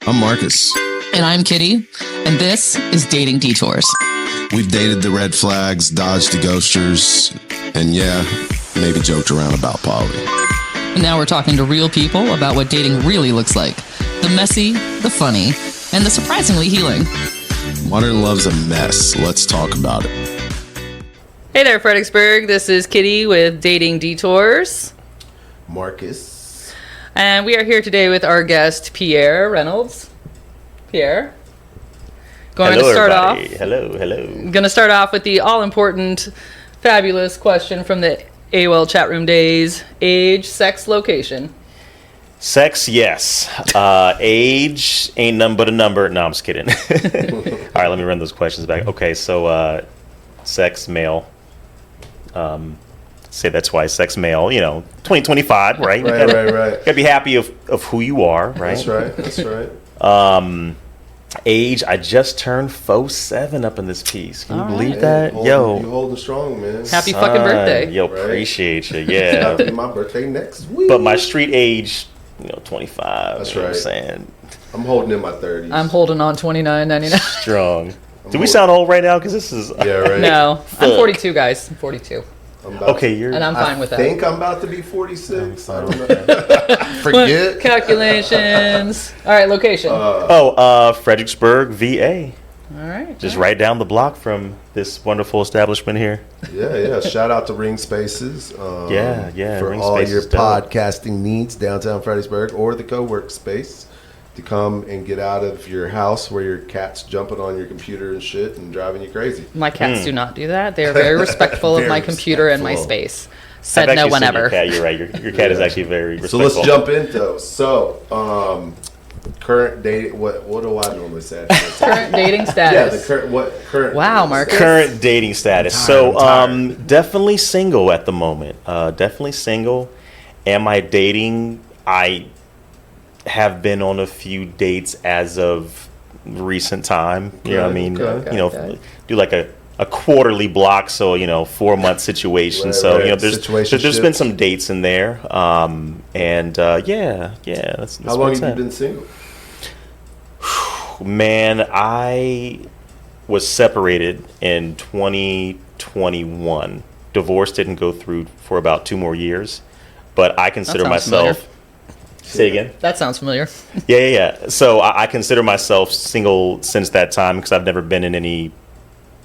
I'm Marcus. And I'm Kitty, and this is Dating Detours. We've dated the red flags, dodged the ghosters, and yeah, maybe joked around about poly. And now we're talking to real people about what dating really looks like. The messy, the funny, and the surprisingly healing. Modern love's a mess. Let's talk about it. Hey there, Fredericksburg. This is Kitty with Dating Detours. Marcus. And we are here today with our guest, Pierre Reynolds. Pierre. Going to start off. Hello. Going to start off with the all-important, fabulous question from the AOL chat room days. Age, sex, location. Sex, yes. Age ain't nothing but a number. No, I'm just kidding. All right, let me run those questions back. Okay, so sex, male. Say that twice. Sex, male. 2025, right? Right. Gotta be happy of who you are, right? That's right. Age, I just turned 47 up in this piece. Can you believe that? You holding strong, man. Happy fucking birthday. Yo, right? Appreciate you. Yeah. Happy my birthday next week. But my street age, 25. That's you know right. what I'm saying? I'm holding in my 30s. I'm holding on $29.99. Strong. Do we sound old right now? Because this is... Yeah, right. No, I'm 42, guys. I'm 42. Okay, I'm fine with that. I think I'm about to be 46. I don't know. Forget. Calculations. All right, location. Fredericksburg, VA. All right. Just right down the block from this wonderful establishment here. Yeah. Shout out to Ring Spaces. Yeah. For Ring all Spaces your is dope. podcasting needs, downtown Fredericksburg, or the co-work space to come and get out of your house where your cat's jumping on your computer and shit and driving you crazy. My cats do not do that. They are very respectful of my computer and my space. Said I've no actually one seen ever. Your cat. You're right. Your cat is actually very So respectful. let's jump into those. So, current dating. What do I normally say? Current dating Yeah, status. current. Wow, Marcus. Current dating status. I'm tired. Definitely single at the moment. Definitely single. Am I dating? I have been on a few dates as of recent time. You know what I mean? Okay. Do like a quarterly block, so 4-month situation. Right, so right. there's been some dates in there. That's How long what's have you that. been single? Man, I was separated in 2021. Divorce didn't go through for about 2 more years, but I consider sounds myself. familiar. Say again. That sounds familiar. Yeah. So I consider myself single since that time because I've never been in any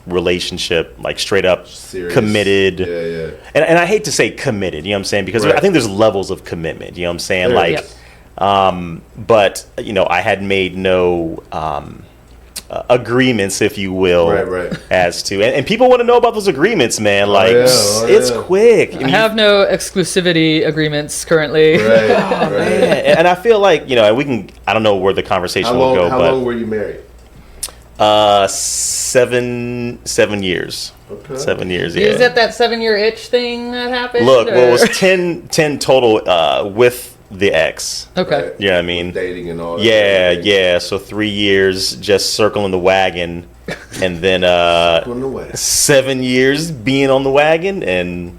relationship, like straight up Serious. committed. Yeah. And I hate to say committed, you know what I'm saying? Because Right. I think there's levels of commitment, you know what I'm saying? There Like, is. but, I had made no agreements, if you will, Right. as to, and people want to know about those agreements, man. Like, yeah. it's quick. I have no exclusivity agreements currently. Right. And I feel like, and we can, I don't know where the conversation will go, How but long were you married? 7 years. Okay. 7 years, yeah. Is that 7-year itch thing that happened? Look, well, it or- was 10 total with the ex. Okay. Right. You know what I mean? Dating and all that. Yeah. So 3 years just circling the wagon, and then On the way. 7 years being on the wagon, and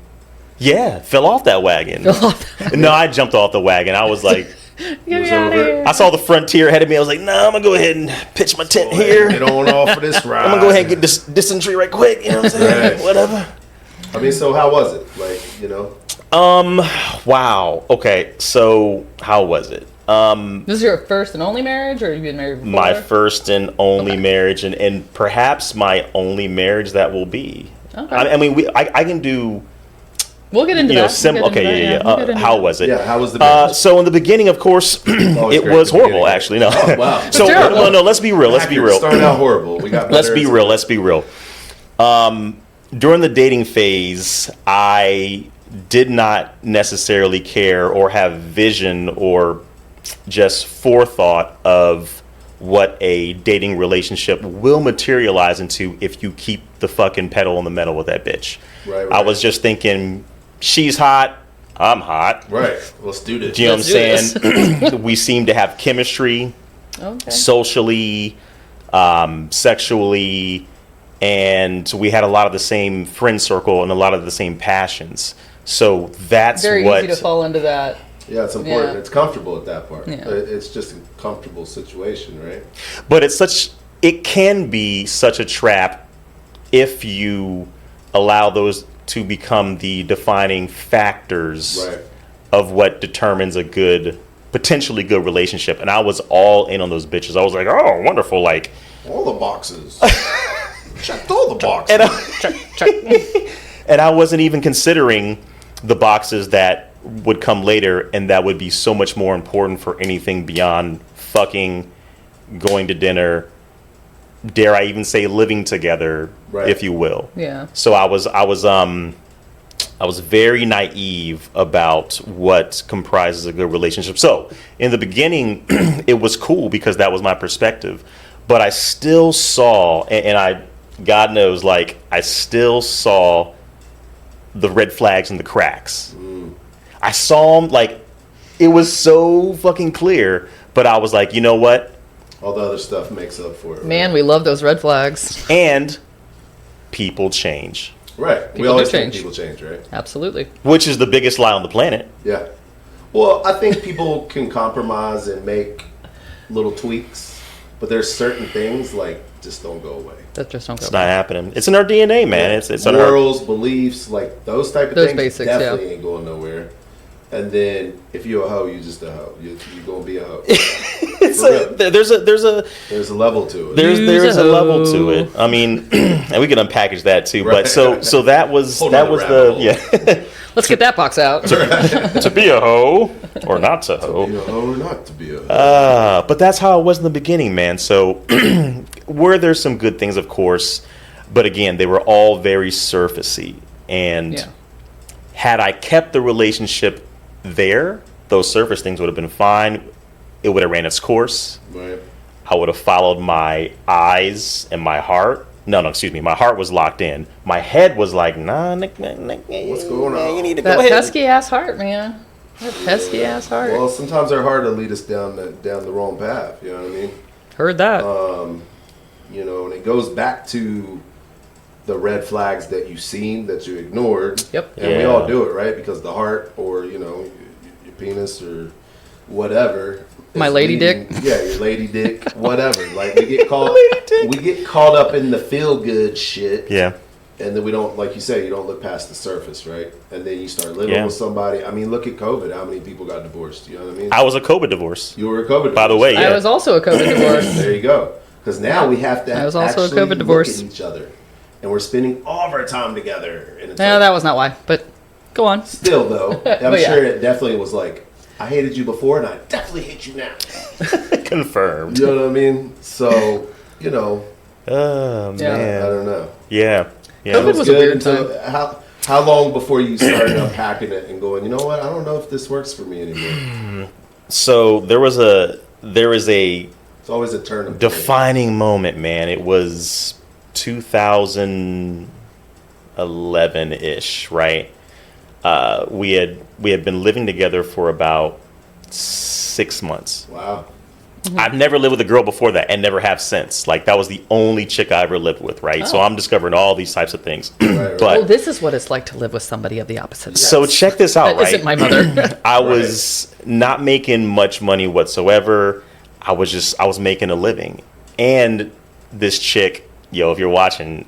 fell off that wagon. No, I jumped off the wagon. I was like, Get me was out of over. here. I saw the frontier ahead of me. I was like, nah, I'm gonna go ahead and pitch my tent here. Get on off of this ride. I'm gonna go ahead and get this dysentery right quick. You know what I'm saying? Right. Whatever. I mean, so how was it? Like, Wow. Okay. So how was it? This is your first and only marriage, or you've been married before? My first and only marriage, and perhaps my only marriage that will be. Okay. I mean, I can do. We'll get into that. We'll get into that, We'll get into how that. was it? Yeah, how was the marriage? So in the beginning, of course, Always it great was at the horrible. beginning. Actually, no. Oh, wow. So terrible. no. Let's be real. Started out horrible. We got Let's better be as- real. Let's be real. During the dating phase, I did not necessarily care or have vision or just forethought of what a dating relationship will materialize into if you keep the fucking pedal on the metal with that bitch. Right. I was just thinking, she's hot, I'm hot. Right. Let's do this. Do you know what I'm Let's do saying? We seem to have chemistry, Okay. socially, sexually, and we had a lot of the same friend circle and a lot of the same passions. So that's Very what. easy to fall into that Yeah, it's important. Yeah. It's comfortable at that part. Yeah. It's just a comfortable situation, right? But it can be such a trap if you allow those to become the defining factors Right. of what determines a potentially good relationship. And I was all in on those bitches. I was like, oh, wonderful. Like, All the boxes. Checked all the boxes. and I wasn't even considering the boxes that would come later and that would be so much more important for anything beyond fucking, going to dinner, dare I even say living together, Right. if you will. Yeah. So I was very naive about what comprises a good relationship. So in the beginning, it was cool because that was my perspective, but I still saw, God knows, like, I still saw the red flags and the cracks. I saw them, like, it was so fucking clear, but I was like, you know what? All the other stuff makes up for it. Man, we love those red flags. And people change, Right. People We always do think change. people change, right? Absolutely. which is the biggest lie on the planet. Yeah. Well, I think people can compromise and make little tweaks, but there's certain things like just don't go away. That just don't go. It's not happening. It's in our DNA, man. It's in our morals, beliefs, like those type of Those things basics, definitely yeah. ain't going nowhere. And then if you're a hoe, you just a hoe. You gonna be a hoe. It's For real. there's a There's a level to it. there's a hoe. level to it. I mean, and we can unpackage that too. Right. But so that was Whole that nother was rabbit the hole. yeah Let's get that box out. to be a hoe or not to Be hoe. a hoe or not to be a hoe. But that's how it was in the beginning, man. So were there some good things, of course, but again, they were all very surfacey. And Yeah. had I kept the relationship there, those surface things would have been fine. It would have ran its course. Right. I would have followed my eyes and my heart. No, excuse me. My heart was locked in. My head was like, nah, what's going on? You need to That go ahead. pesky ass heart, man. That pesky ass heart. Well, sometimes our heart will lead us down the wrong path. You know what I mean? Heard that. You know, and it goes back to the red flags that you've seen that you ignored. Yep. And we Yeah. all do it, right? Because the heart, or you know, your penis, or whatever. My is lady leading- dick. Yeah, your lady dick, whatever. Like we get caught up in the feel good shit. Yeah. And then we don't, like you say, you don't look past the surface, right? And then you start living Yeah. with somebody. I mean, look at COVID. How many people got divorced? You know what I mean? I was a COVID divorce. You were a COVID. By the divorce. way, yeah. I was also a COVID divorce. There you go. Because now we have to I was also a actually COVID divorce. look at each other. And we're spending all of our time together. And it's No, like, that was not why. But go on. still, though, I'm But yeah. sure it definitely was like, I hated you before and I definitely hate you now. Confirmed. You know what I mean? So, you know, Oh, Yeah. I man. don't know. Yeah. Yeah. COVID was a good weird until- how long before you started unpacking it and going, you know what, I don't know if this works for me anymore. So there is a It's always a turn of defining moment, man. It was 2011-ish, right? We had been living together for about 6 months. Wow. I've never lived with a girl before that, and never have since. Like, that was the only chick I ever lived with, right? So I'm discovering all these types of things. Right. Oh, But this is what it's like to live with somebody of the opposite sex. so check this out, That right? isn't my mother. I was not making much money whatsoever. I was making a living. And this chick, yo, if you're watching,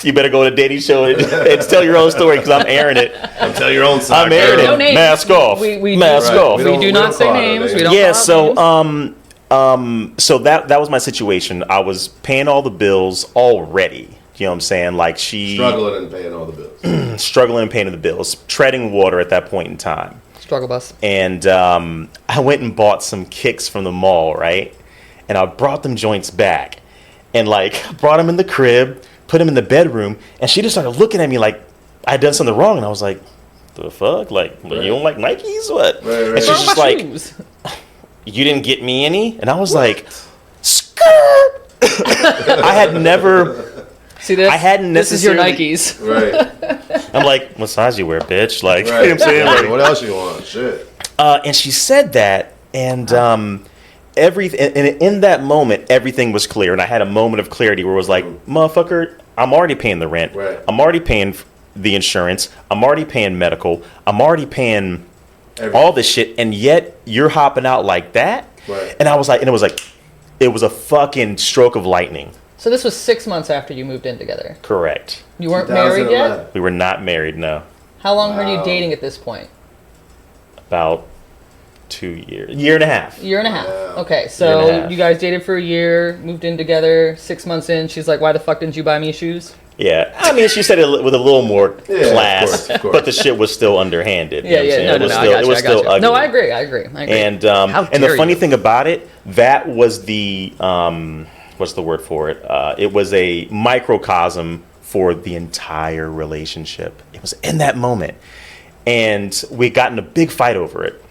you better go to a dating show and tell your own story, because I'm airing it. Tell your own side. I'm airing No it. names. Mask off. We Mask do, off. We We don't- do we not don't say call out names. names. We don't Yeah, call out so names. so that was my situation. I was paying all the bills already. You know what I'm saying? Like, she Struggling and paying all the bills. struggling and paying the bills, treading water at that point in time. Struggle bus. And I went and bought some kicks from the mall, right? And I brought them joints back, and like brought them in the crib, put them in the bedroom, and she just started looking at me like I had done something wrong, and I was like, "The fuck? Like, you don't like Nikes? What?" Right, right. And she's Where are just my like, shoes? "You didn't get me any?" And I was like, "Skirt." I had never. See this? I hadn't This is your necessarily- Nikes. Right. I'm like, "What size you wear, bitch?" Like, Right. you know what I'm saying? Like, What else you want? Shit. and she said that, and everything. And in that moment, everything was clear, and I had a moment of clarity where it was like, "Motherfucker, I'm already paying the rent. Right. I'm already paying the insurance. I'm already paying medical. I'm already paying all this shit, and yet you're hopping out like that. Right. And I was like, and it was a fucking stroke of lightning. So this was 6 months after you moved in together. Correct. You weren't married yet? 2011. We were not married. No. How long were you dating at this point? About 2 years, year and a half. Year and a half. Yeah. Okay, Year and a so half. you guys dated for a year, moved in together. 6 months in, she's like, "Why the fuck didn't you buy me shoes?" Yeah, I mean, she said it with a little more Yeah, class, of course. but the shit was still underhanded. you know what I'm saying? No, It was I still, got it you, was I got still you. ugly. No, I agree. And How and the dare funny you. thing about it, that was the what's the word for it? It was a microcosm for the entire relationship. It was in that moment, and we got in a big fight over it,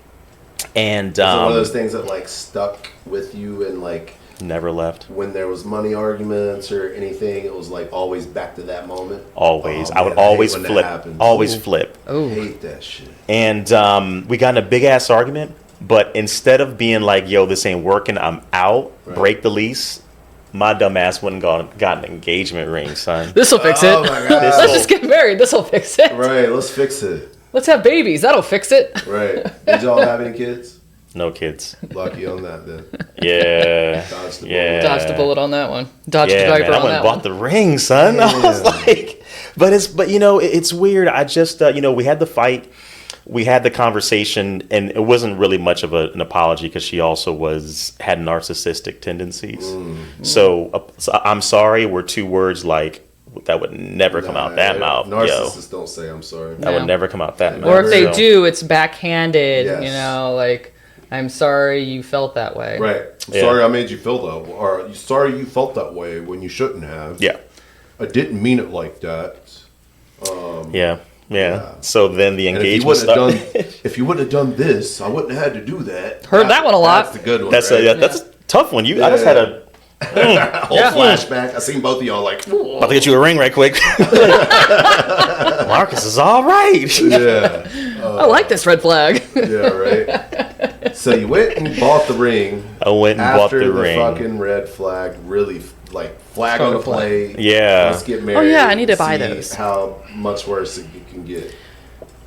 and Is it one of those things that like stuck with you and like never left. when there was money arguments or anything, it was like always back to that moment? Always, Oh, I would man, hate always when that flip. happens. Always Ooh, flip. I Oh, hate that shit. And we got in a big ass argument, but instead of being like, yo, this ain't working, I'm out, Right. break the lease, my dumb ass went and got an engagement ring, son. this will fix Oh it. my God. Let's just get married. This will fix it. Right, let's fix it. Let's have babies. That'll fix it. Right. Did y'all have any kids? No kids. Lucky on that then. Yeah. Dodged the Yeah. Dodged a bullet on that one. Dodged Yeah, a diaper man, I on went that and bought one. the ring, son. I was like, but you know, it's weird. I just, you know, we had the fight, we had the conversation, and it wasn't really much of an apology because she also had narcissistic tendencies. So I'm sorry were two words like that would never come out that mouth. Yo, Narcissists don't say I'm sorry. that would No. never come out that mouth. Or if they So- do, it's backhanded. Yes. You know, like, "I'm sorry you felt that way." Right. I'm Yeah. sorry I made you feel that, or sorry you felt that way when you shouldn't have. Yeah. I didn't mean it like that. Yeah. So then the And if you engagement wouldn't have started. done, if you wouldn't have done this, I wouldn't have had to do that. Heard that one a lot. That's the good one. That's right? that's a tough one. I just had a whole flashback. I seen both of y'all like, about to get you a ring right quick. Marcus is all right. yeah, I like this red flag. yeah, right. So you went and bought the ring. I went and bought after the ring. fucking red flag, really like flag on the play. Yeah. Let's get married. yeah, I need to and buy see those. How much worse it can get.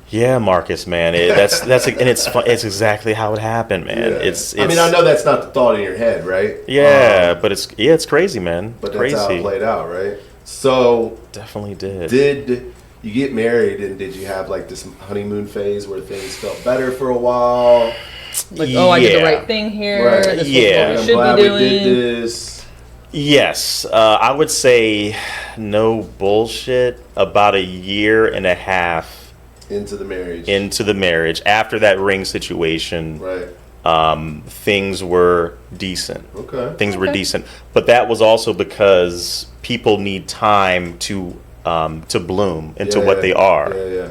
Yeah, Marcus, man. That's and it's fun. It's exactly how it happened, man. Yeah. It's I mean, I know that's not the thought in your head, right? Yeah, but it's crazy, man. But crazy. that's how it played out, right? So, Definitely did. did you get married and did you have like this honeymoon phase where things felt better for a while? Like, oh, I did the Yeah. right thing here. Right. This Yeah. is I'm what we should glad be we doing. did this. Yes, I would say no bullshit. About a year and a half Into the marriage. into the marriage, after that ring situation, Right. things were decent. Okay. Things were decent, but that was also because people need time to bloom into what they are. Yeah, yeah.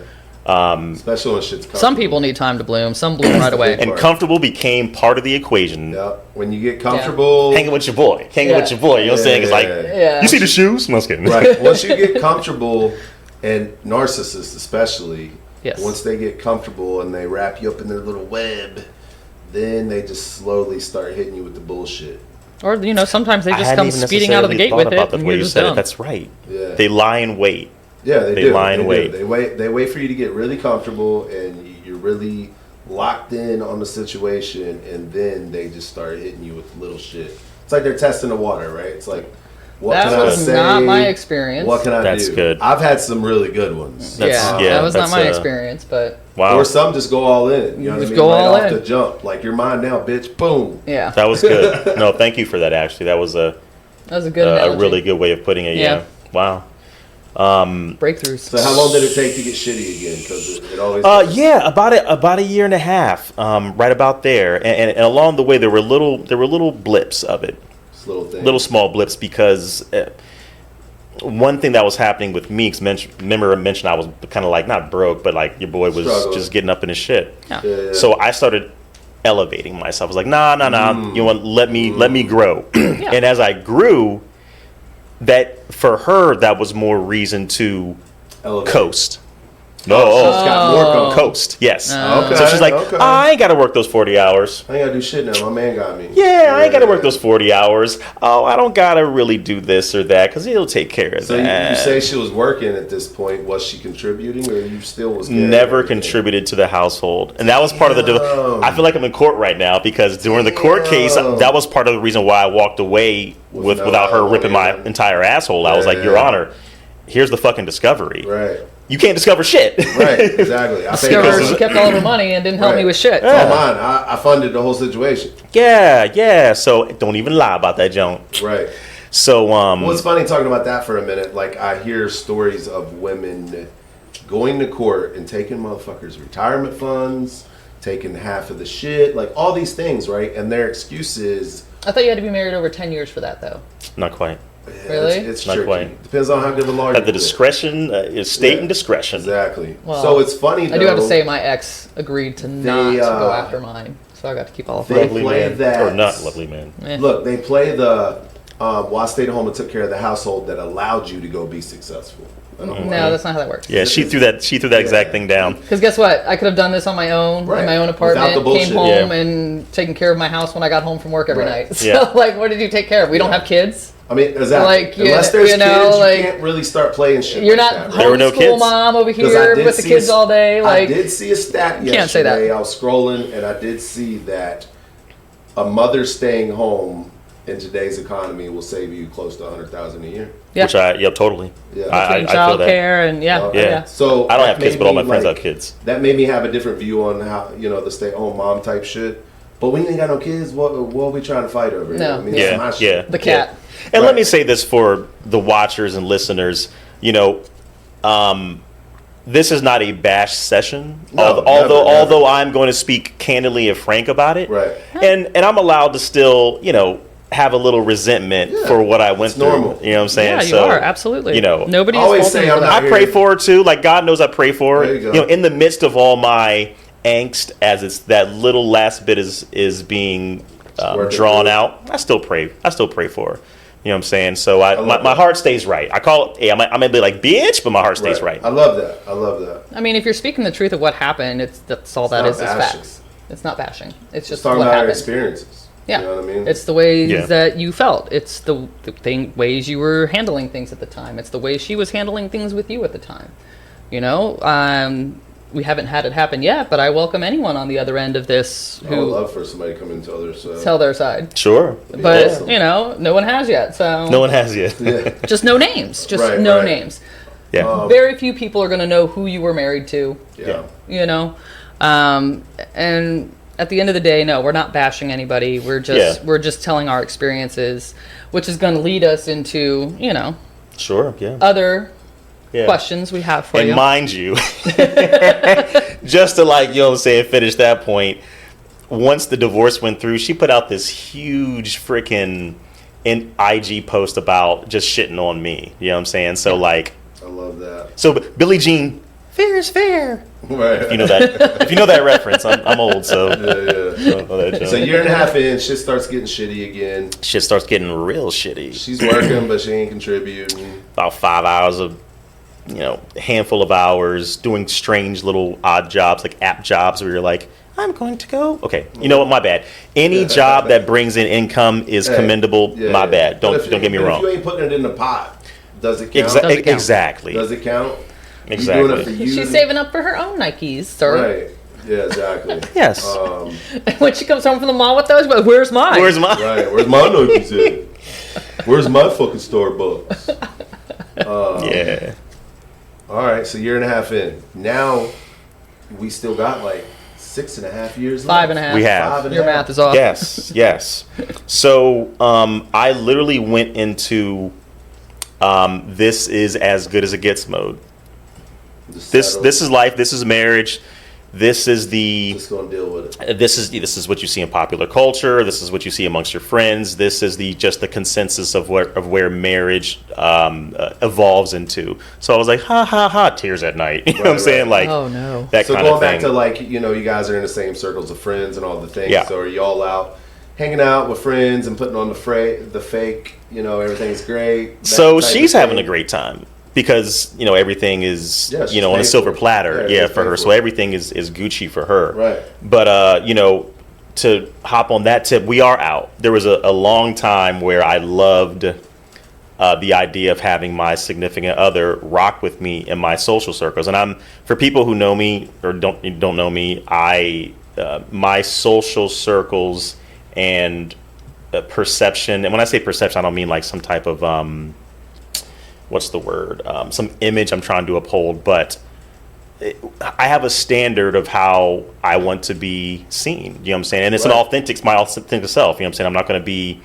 Especially when shit's comfortable. Some people need time to bloom. Some bloom right away. And comfortable became part of the equation. Yeah. When you get comfortable. Hanging with your boy. Hanging with your boy. You know what I'm saying? It's like, Yeah. you see the shoes? No, I was kidding. Right. Once you get comfortable, and narcissists especially, Yes. once they get comfortable and they wrap you up in their little web, then they just slowly start hitting you with the bullshit. Or, you know, sometimes they I just hadn't come even speeding out of the necessarily gate with thought it. about the And way you're you just said done. it. That's right. Yeah. They lie in wait. Yeah, they They do. lie in They do. wait. They wait for you to get really comfortable and you're really locked in on the situation, and then they just start hitting you with little shit. It's like they're testing the water, right? It's like, what That can I was say? not my experience. What can I do? That's good. I've had some really good ones. That was not that's, my experience, but Wow. Or some just go all in. You know what I Just mean? go right all off in. the jump. Like, you're mine now, bitch. Boom. yeah. That was good. No, thank you for that, actually. That was a Good a analogy. really good way of putting it. Yeah. Wow. Breakthroughs. So how long did it take to get shitty again? Because it always does. Yeah, about a year and a half, right about there, and along the way there were little blips of it, Just little things. little small blips, because one thing that was happening with me, because remember I mentioned I was kind of like not broke, but like your boy was Struggling. just getting up in his shit. Yeah. Yeah. So I started elevating myself. I was like, nah, you know what? Let me grow. And as I grew, that for her that was more reason to Elevate. coast. No, She's got more comfort. coast. Yes. Okay. So she's like, okay. I ain't got to work those 40 hours. I ain't gotta do shit now. My man got me. Yeah, I ain't got to work those 40 hours. Oh, I don't got to really do this or that because he'll take care of So that. you say she was working at this point. Was she contributing, or you still was carrying Never everything? contributed to the household. And that was part of the... Damn. I feel like I'm in court right now because during the court case, Damn. that was part of the reason why I walked away With no without her ripping my alimony. entire asshole. I was like, Your Yeah. Honor, here's the fucking discovery. Right. You can't discover shit. Right. Exactly. I paid Discovered for she it. kept all of her money and didn't help me Right. with shit. It's all mine. I funded the whole situation. Yeah. So don't even lie about that, Joan. Right. So, Well, it's funny talking about that for a minute. Like, I hear stories of women going to court and taking motherfuckers' retirement funds, taking half of the shit, like all these things, right? And their excuse is, I thought you had to be married over 10 years for that, though. not quite. yeah, Really? it's Not tricky. quite. Depends on how good the lawyer At the you get. discretion, is state Yeah. and discretion. Exactly. Well, So it's funny, though. I do have to say my ex agreed to not go after mine, so I got to keep all of They mine. Lovely play man. that. Or not lovely man. Look, they play the, well, I stayed home and took care of the household that allowed you to go be successful. No, that's not how that works. Yeah, she threw that exact thing down. Because guess what? I could have done this on my own, Right. in my own Without the apartment, bullshit. came home Yeah. and taken care of my house when I got home from work every Right. night. So, Yeah. like, what did you take care of? We don't have kids. I mean, exactly. Like, Unless there's you know, kids, like, you can't really start playing shit. You're like not that, There were no homeschool kids. mom over 'Cause I here did with the see kids a- all day. Like, I did see a stat yesterday. Can't say that. I was scrolling and I did see that a mother staying home in today's economy will save you close to $100,000 a year. yeah, Which totally. Yeah. I feel child that. care and yeah. Yeah. So I don't that have kids, made but all me, my friends like, have kids. That made me have a different view on how, the stay-at-home mom type shit. But when you ain't got no kids, what are we trying to fight over? You No. know what I mean, it's my Yeah, shit. yeah. The cat. And let Right. me say this for the watchers and listeners, this is not a bash session. No, although never. although I'm going to speak candidly and frank about it. Right. And I'm allowed to still, have a little resentment Yeah, for what I went it's through. normal. You know what I'm saying? Yeah, you are absolutely. Nobody I is always faulting say you I'm for not that. I pray for her too. Like God knows I pray for her. There you go. In the midst of all my angst, as it's that little last bit is being Working drawn through it. out. I still pray for her. You know what I'm saying? So love my that. heart stays right. I call it. Hey, I may be like bitch, but my heart stays right. I love that. I love that. I mean, if you're speaking the truth of what happened, that's all that not is bashing. facts. It's not bashing. It's Just just talking what about our happened. experiences. Yeah, You know what I mean? It's the ways Yeah. that you felt. It's the ways you were handling things at the time. It's the way she was handling things with you at the time. We haven't had it happen yet, but I welcome anyone on the other end of this I would who love for somebody to come and tell their side. tell their side. Sure. But awesome. no one has yet. So No one has yet. Yeah. just no names. Just Right, no right. names. Yeah. Very few people are going to know who you were married to. Yeah. And at the end of the day, no, we're not bashing anybody. We're just telling our experiences, which is going to lead us into Sure. Yeah. other Yeah. questions we have for And you. mind you, just to finish that point, once the divorce went through, she put out this huge freaking IG post about just shitting on me. You know what I'm saying? So I love that. so Billie Jean, fair is fair. Right. If you know that reference, I'm old, so Yeah. I don't know that joke. So a year and a half in, shit starts getting shitty again. Shit starts getting real shitty. She's working, but she ain't contributing. About 5 hours of, handful of hours doing strange little odd jobs, like app jobs where you're like, I'm going to go. Okay, you know what? My bad. Any job that brings in income is commendable. Yeah, my yeah. bad. But if Don't get me but wrong. If you ain't putting it in the pot, does it count? Does it count? Exactly. Does it count? Exactly. You doing it for you? She's saving up for her own Nikes, sir. Right. Yeah, exactly. Yes. When she comes home from the mall with those, but where's mine? Where's my? Right. Where's my Nikes at? Where's my fucking Starbucks? Yeah. All right, so year and a half in. Now, we still got like 6.5 years left. 5.5. We have. 5.5. Your math is off. Yes. So I literally went into this is as good as it gets mode. Just This settle. is life. This is marriage. This is the Just gonna deal with it. this is what you see in popular culture. This is what you see amongst your friends. This is just the consensus of where marriage evolves into. So I was like, ha ha ha, tears at night. You know what I'm Right, saying? right. Like Oh, no. that So kind going of back thing. to like, you guys are in the same circles of friends and all the things. Yeah. So are y'all out hanging out with friends and putting on the fake, everything's great. that So type she's of having a thing? great time because everything is Yeah, she's on a paid silver for it. platter, Yeah, she's for paid her. for So it. everything is Gucci for her. Right. But to hop on that tip, we are out. There was a long time where I loved the idea of having my significant other rock with me in my social circles. And for people who know me or don't know me, my social circles and perception, and when I say perception, I don't mean like some type of what's the word, some image I'm trying to uphold, but I have a standard of how I want to be seen. You know what I'm saying? And it's my authentic self. You know what I'm saying? I'm not going to be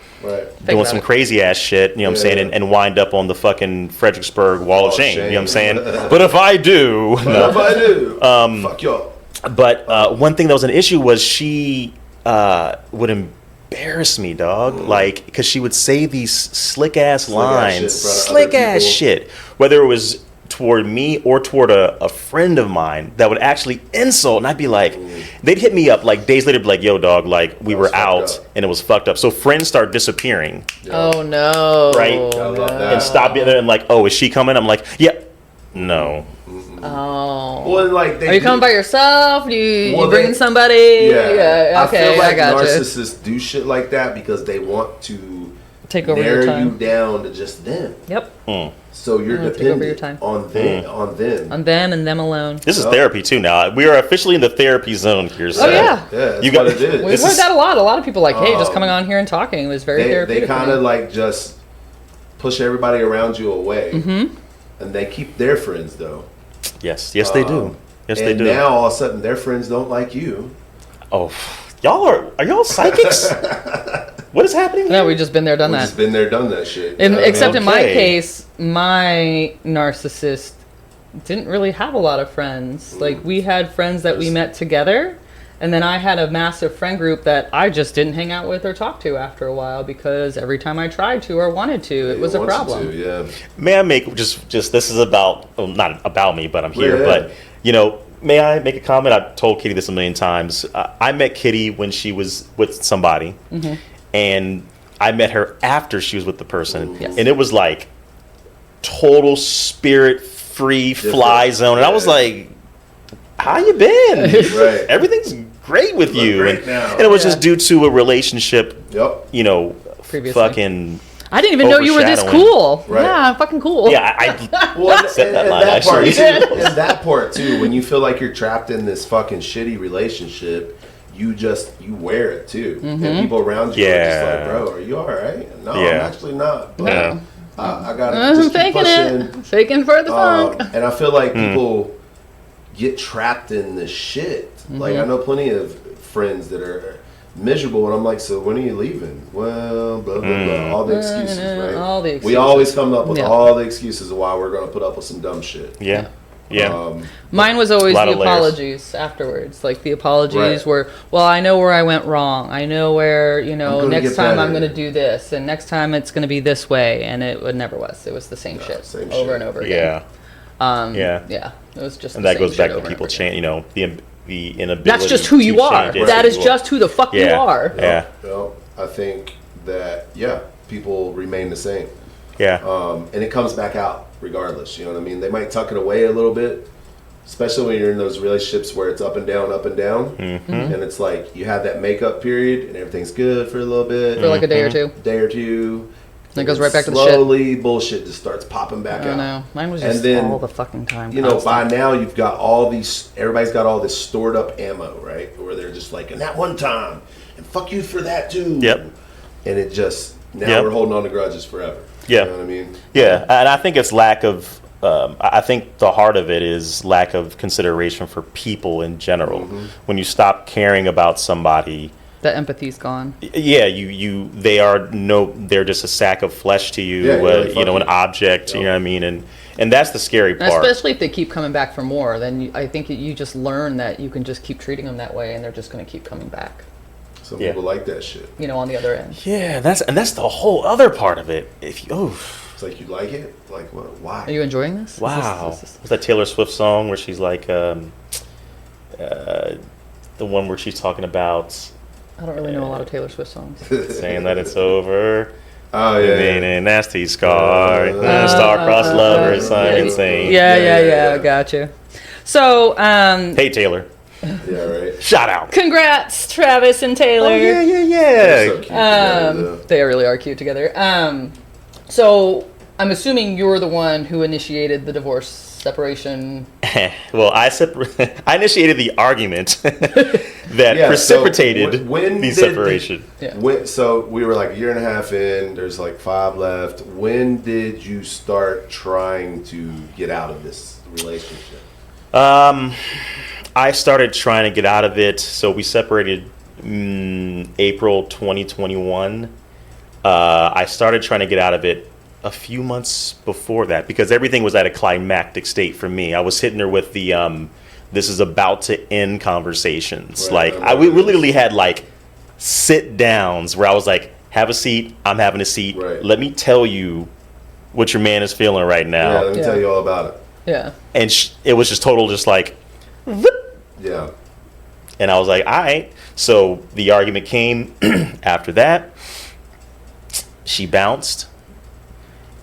doing some crazy ass shit. You know what I'm saying? And wind up on the fucking Fredericksburg Wall of Shame. You know what I'm saying? But if I do, fuck y'all. But one thing that was an issue was she would embarrass me, dog. Like, because she would say these slick ass lines, slick ass shit, whether it was toward me or toward a friend of mine that would actually insult, and I'd be like, they'd hit me up like days later, be like, yo dog, like we were out and it was fucked up. So friends start disappearing. Oh no. Right? And stop being there and like, oh, is she coming? I'm like, yeah. No. Oh. Well, like, are you coming by yourself? You bringing somebody? Yeah. Okay, I feel like got narcissists do shit like that because they want to take over narrow your time. you down to just them. Yep. So you're dependent on them, on them and them alone. This is therapy too now. We are officially in the therapy zone here. So. Oh yeah. That's what it is. We've heard that a lot. A lot of people like, hey, just coming on here and talking was very therapeutic. They kind of like just push everybody around you away, and they keep their friends though. Yes, they do. Yes, they do. And now all of a sudden their friends don't like you. Oh, are y'all psychics? What is happening here? No, we've just been there, done that. Just been there, done that shit. Except in my case, my narcissist didn't really have a lot of friends. Like, we had friends that we met together, and then I had a massive friend group that I just didn't hang out with or talk to after a while because every time I tried to or wanted to, it was a problem. May I make just this is about, well, not about me, but I'm here, but may I make a comment? I've told Kitty this a million times. I met Kitty when she was with somebody, and I met her after she was with the person, and it was like total spirit-free fly zone. And I was like, how you been? Everything's great with you. And it was just due to a relationship, previously. Fucking... I didn't even know you were this cool. Right. Yeah, I'm fucking cool. Yeah, I said that line actually. And that part too, when you feel like you're trapped in this fucking shitty relationship, you wear it too. And people around you are just like, bro, are you all right? No, I'm actually not. But I gotta just keep pushing. Faking for the funk. And I feel like people get trapped in this shit. Like, I know plenty of friends that are miserable, and I'm like, so when are you leaving? Well, blah blah blah, all the excuses, right? All the excuses. We always come up with all the excuses of why we're going to put up with some dumb shit. Mine was always the apologies afterwards. Like, the apologies were, well, I know where I went wrong. I know where, next time I'm going to do this, and next time it's going to be this way, and it never was. It was the same shit over and over again. It was just. And that goes back to people change. The inability. That's just who you are. That is just who the fuck you are. I think that people remain the same. And it comes back out regardless. You know what I mean? They might tuck it away a little bit, especially when you're in those relationships where it's up and down, and it's like you have that makeup period and everything's good for a little bit, for like a day or two. Then it goes right back to the shit. Slowly, bullshit just starts popping back out. I know. Mine was just all the fucking time. By now you've got everybody's got all this stored up ammo, right? Where they're just like, and that one time, and fuck you for that too. And it just, now we're holding on to grudges forever. You know what I mean? And I think it's lack of, I think the heart of it is lack of consideration for people in general. When you stop caring about somebody, the empathy's gone. They're just a sack of flesh to you, an object, you know what I mean? And that's the scary part. And especially if they keep coming back for more, then I think you just learn that you can just keep treating them that way, and they're just going to keep coming back. Some people like that shit. On the other end. Yeah, that's the whole other part of it. It's like, you like it? Like, what? Why? Are you enjoying this? Wow. What's that Taylor Swift song where she's like, the one where she's talking about... I don't really know a lot of Taylor Swift songs. Saying that it's over. Oh yeah, and nasty scar, star-crossed lovers, I'm insane. Yeah. Gotcha. So, Hey Taylor. Yeah, right. Shout out. congrats, Travis and Taylor. Oh, yeah. They're so cute together, though. They really are cute together. So I'm assuming you're the one who initiated the divorce separation. Well, I initiated the argument that precipitated the separation. So we were like a year and a half in. There's like 5 left. When did you start trying to get out of this relationship? I started trying to get out of it. So we separated April 2021. I started trying to get out of it a few months before that because everything was at a climactic state for me. I was hitting her with the this is about to end conversations. Right, we literally had like sit downs where I was like, have a seat, I'm having a seat. Right. Let me tell you what your man is feeling right now. Yeah, let me tell you all about it. Yeah. And it was just total, just like, Yeah. and I was like, all right. So the argument came after that. She bounced.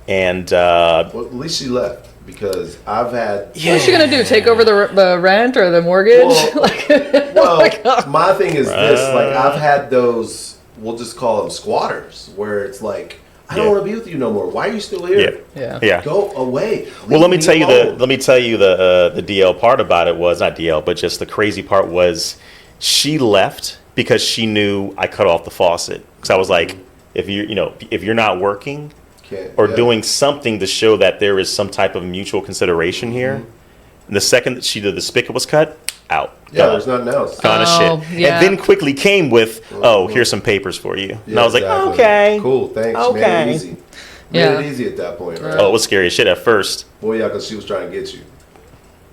And Well, at least she left because I've had. What's she gonna do? Take over the rent or the mortgage? Well, my thing is this: like I've had those. We'll just call them squatters, where it's like, I don't want to be with you no more. Why are you still here? Yeah. Go away. Well, let me tell you the DL part about it was not DL, but just the crazy part was she left because she knew I cut off the faucet. Because I was like, if you're not working or doing something to show that there is some type of mutual consideration here, and the second that the spigot was cut, out. Yeah, there's nothing else. Kind of shit. Yeah. And then quickly came with, here's some papers for you. And I was like, exactly. okay. Cool, thanks. Okay. Made it easy. Yeah. Made it easy at that point, right? Oh, it was scary as shit at first. Well, yeah, because she was trying to get you.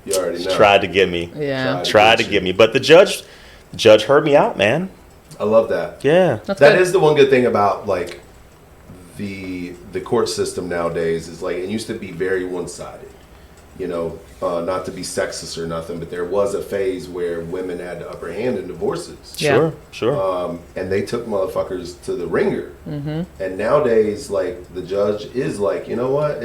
You already know. Tried to get me. Yeah. Tried to get me. But the judge heard me out, man. I love that. Yeah. That's That good. is the one good thing about like the court system nowadays is like it used to be very one-sided. You know, not to be sexist or nothing, but there was a phase where women had the upper hand in divorces. Yeah. Sure. And they took motherfuckers to the ringer. And nowadays, like, the judge is like, you know what?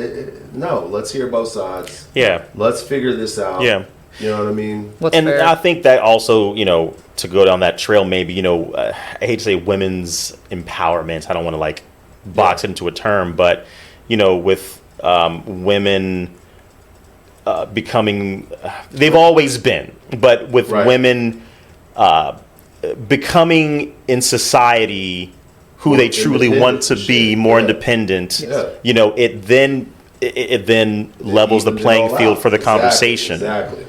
No, let's hear both sides. Yeah. Let's figure this out. Yeah. You know what I mean? What's And fair? I think that also, to go down that trail, maybe, I hate to say women's empowerment. I don't want to like box it into a term, but, with women becoming, they've always been, but with women becoming in society who More they truly want to independent be, shit. more Yeah. independent, Yeah. it then levels the Evened it playing all field out. for the Exactly, conversation. Exactly.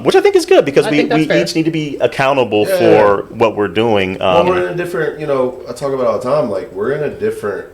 Which I think is good because I we think that's fair. each need to be accountable Yeah. for what we're doing. Well, we're in a different, I talk about it all the time, like, we're in a different,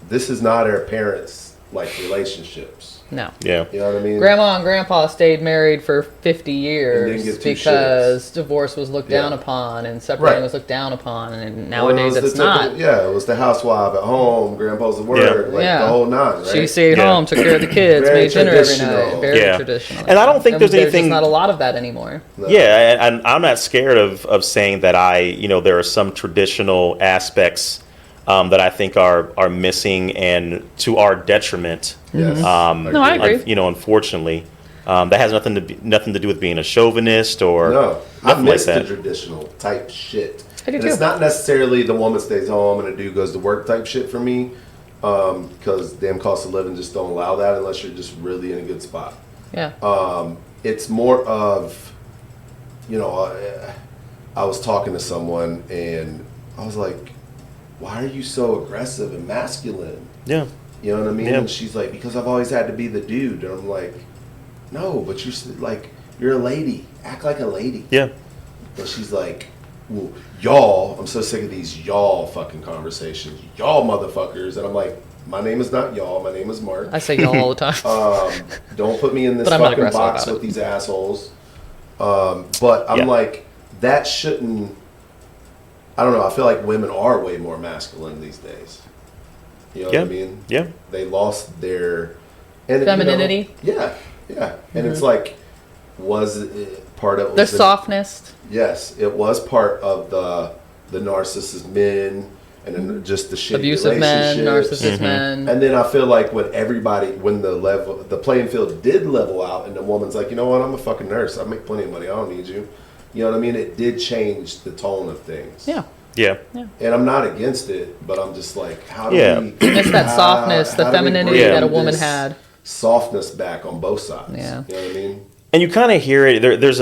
this is not our parents' like relationships. No. Yeah. You know what I mean? Grandma and Grandpa stayed married for 50 And years didn't give two because divorce was looked down Yeah. upon and separating Right. was looked down upon, and Well, nowadays it was it's the not. typical- Yeah, it was the housewife at home, grandpa's at work, like Yeah. the whole nine, right? She stayed Yeah. home, took care of the kids, Very made dinner every traditional. night. Very Yeah. traditional. And I don't think there's anything- There's not a lot of that anymore. No. Yeah, and I'm not scared of saying that there are some traditional aspects that I think are missing and to our detriment. Yes. No, I agree. Unfortunately, that has nothing to do with being a chauvinist or No, I nothing like miss the that. traditional type shit. I do And too. it's not necessarily the woman stays home and the dude goes to work type shit for me, because damn cost of living just don't allow that unless you're just really in a good spot. Yeah. It's more of, I was talking to someone and I was like, why are you so aggressive and masculine? Yeah. You know what I mean? Yeah. And she's like, because I've always had to be the dude. And I'm like, no, but you're a lady. Act like a lady. Yeah. But she's like, well, y'all, I'm so sick of these y'all fucking conversations. Y'all motherfuckers. And I'm like, my name is not y'all. My name is Mark. I say y'all all the time. Don't put me in this But I'm not fucking aggressive box about with it. these assholes. But I'm Yeah. like, that shouldn't. I don't know. I feel like women are way more masculine these days. You know Yeah. what I mean? Yeah. They lost their and Femininity? Yeah. And it's like, was it part of The softness. Yes, it was part of the narcissist men and then just the shitty abusive men, narcissist Mm-hmm. men. And then I feel like when the playing field did level out, and the woman's like, you know what, I'm a fucking nurse. I make plenty of money. I don't need you. You know what I mean? It did change the tone of things. Yeah. Yeah. And I'm not against it, but I'm just like, how do we? It's that softness, the how do we femininity bring that a woman this had. Softness back on both sides. Yeah. You know what I mean? And you kind of hear it. There's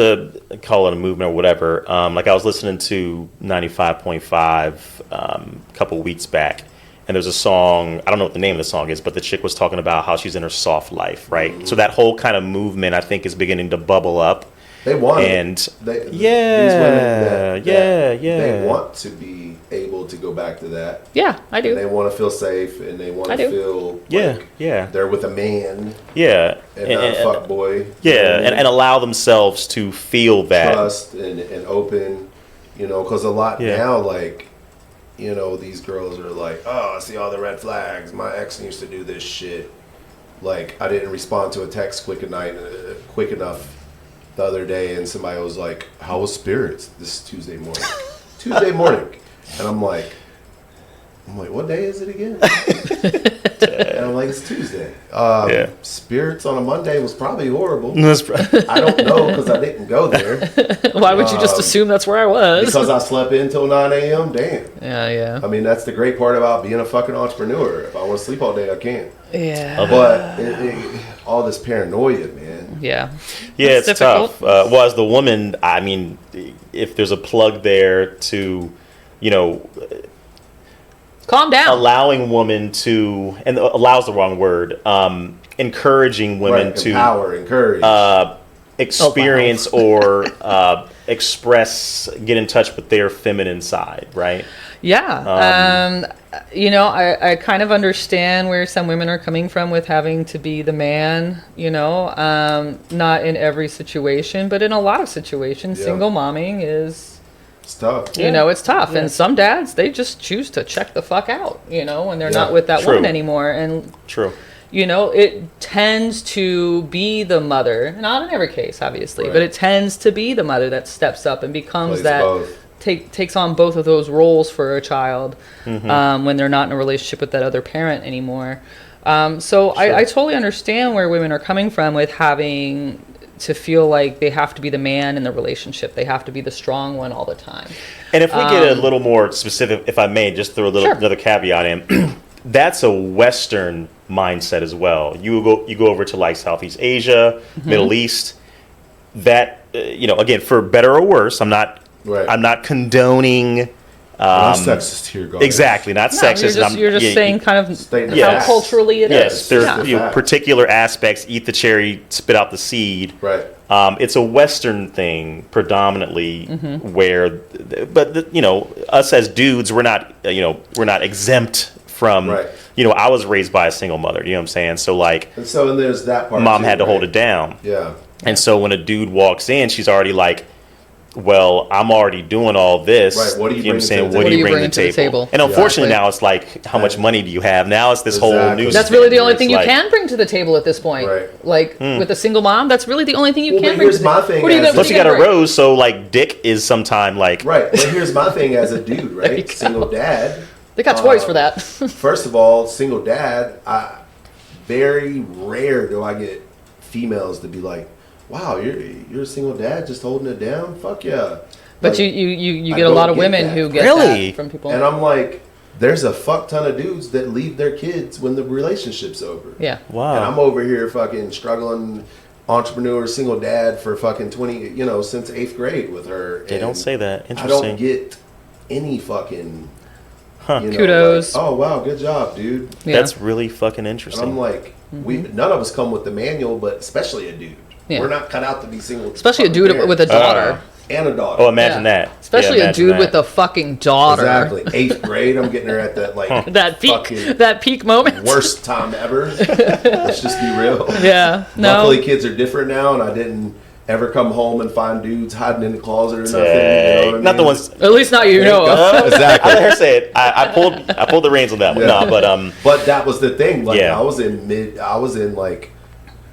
call it a movement or whatever. Like I was listening to 95.5 a couple weeks back, and there's a song. I don't know what the name of the song is, but the chick was talking about how she's in her soft life, right? Mm-hmm. So that whole kind of movement, I think, is beginning to bubble up. They want And these women yeah. They want to be able to go back to that. Yeah, I do. And they want to feel safe, and they want to feel like they're with a man. Yeah. And not a fuck boy. Yeah, You know what I mean? and allow themselves to feel that. Trust and open, you know, because a lot now, like, you know, these girls are like, oh, I see all the red flags. My ex used to do this shit. Like, I didn't respond to a text quick enough the other day, and somebody was like, how was spirits this Tuesday morning? Tuesday morning. And I'm like, what day is it again? And I'm like, it's Tuesday. Spirits on a Monday was probably horrible. I don't know, because I didn't go there. Why would you just assume that's where I was? Because I slept in until 9 a.m. Damn. Yeah. I mean, that's the great part about being a fucking entrepreneur. If I want to sleep all day, I can. Yeah. But all this paranoia, man. Yeah. Yeah, It's it's difficult. tough. Well, as the woman, I mean, if there's a plug there to, you know, calm down. allowing women to, and allows the wrong word, encouraging women Right, to encourage. experience or express, get in touch with their feminine side, right? Yeah. You know, I kind of understand where some women are coming from with having to be the man, you know, not in every situation, but in a lot of situations, single momming is, it's tough. you know, it's tough. And some dads, they just choose to check the fuck out, you know, when they're not with that woman anymore. And True. you know, it tends to be the mother, not in every case, obviously, but it tends to be the mother that steps up and becomes Plays that, both. takes on both of those roles for a child when they're not in a relationship with that other parent anymore. So I totally understand where women are coming from with having to feel like they have to be the man in the relationship. They have to be the strong one all the time. And if we get a little more specific, if I may, just throw a little another caveat in, that's a Western mindset as well. You go over to like Southeast Asia, Middle East. That you know, again, for better or worse, I'm not condoning. Not sexist here, guys. Exactly, not sexist. You're just saying kind of stating how facts. culturally it is. Yes, there's Yeah. particular aspects. Eat the cherry, spit out the seed. Right. It's a Western thing predominantly, where, but you know, us as dudes, we're not exempt from. Right. You know, I was raised by a single mother. You know what I'm saying? So like, And there's that part. mom too, had to hold right? it down. Yeah. And so when a dude walks in, she's already like, well, I'm already doing all this. Right, what do you know what I'm bring to saying? the What do you table? bring to the table? And Yeah. unfortunately now it's like, how much money do you have? Now it's this whole Exactly. new That's really the standard. only It's thing you like, can bring to the table at this point. Right. Like with a single mom, that's really the only thing you Well, can but bring to here's the my table. thing What are you as- gonna- Plus what you are got a gonna bring? rose, so like dick is sometime like Right. But here's my thing as a dude, right? Single dad. They got toys for that. First of all, single dad, very rare do I get females to be like, wow, you're a single dad just holding it down? Fuck yeah. But Like, you I get a lot don't of get women that. who get Really? that from people. And I'm like, there's a fuck ton of dudes that leave their kids when the relationship's over. Yeah. wow. And I'm over here fucking struggling, entrepreneur, single dad for fucking 20, since 8th grade with her. They don't say that. I Interesting. don't get any fucking, Kudos. like, oh wow, good job, dude. Yeah. That's really fucking And interesting. I'm like, none of us come with the manual, but especially a dude. Yeah. We're not cut out to be single. Especially a fucking dude parents. with a daughter. And a daughter. Oh, imagine Yeah. that. Especially Yeah, a imagine dude that. with a fucking daughter. Exactly. 8th grade, I'm getting her at that like That peak moment. worst time ever. Let's just be real. Yeah. No. Luckily, kids are different now, and I didn't ever come home and find dudes hiding in the closet or nothing. You know what I Not the mean? ones. At least not you know of. Exactly. I let her say it. I pulled the reins on that one. Yeah. No, but But that was the thing. Like Yeah. I was in like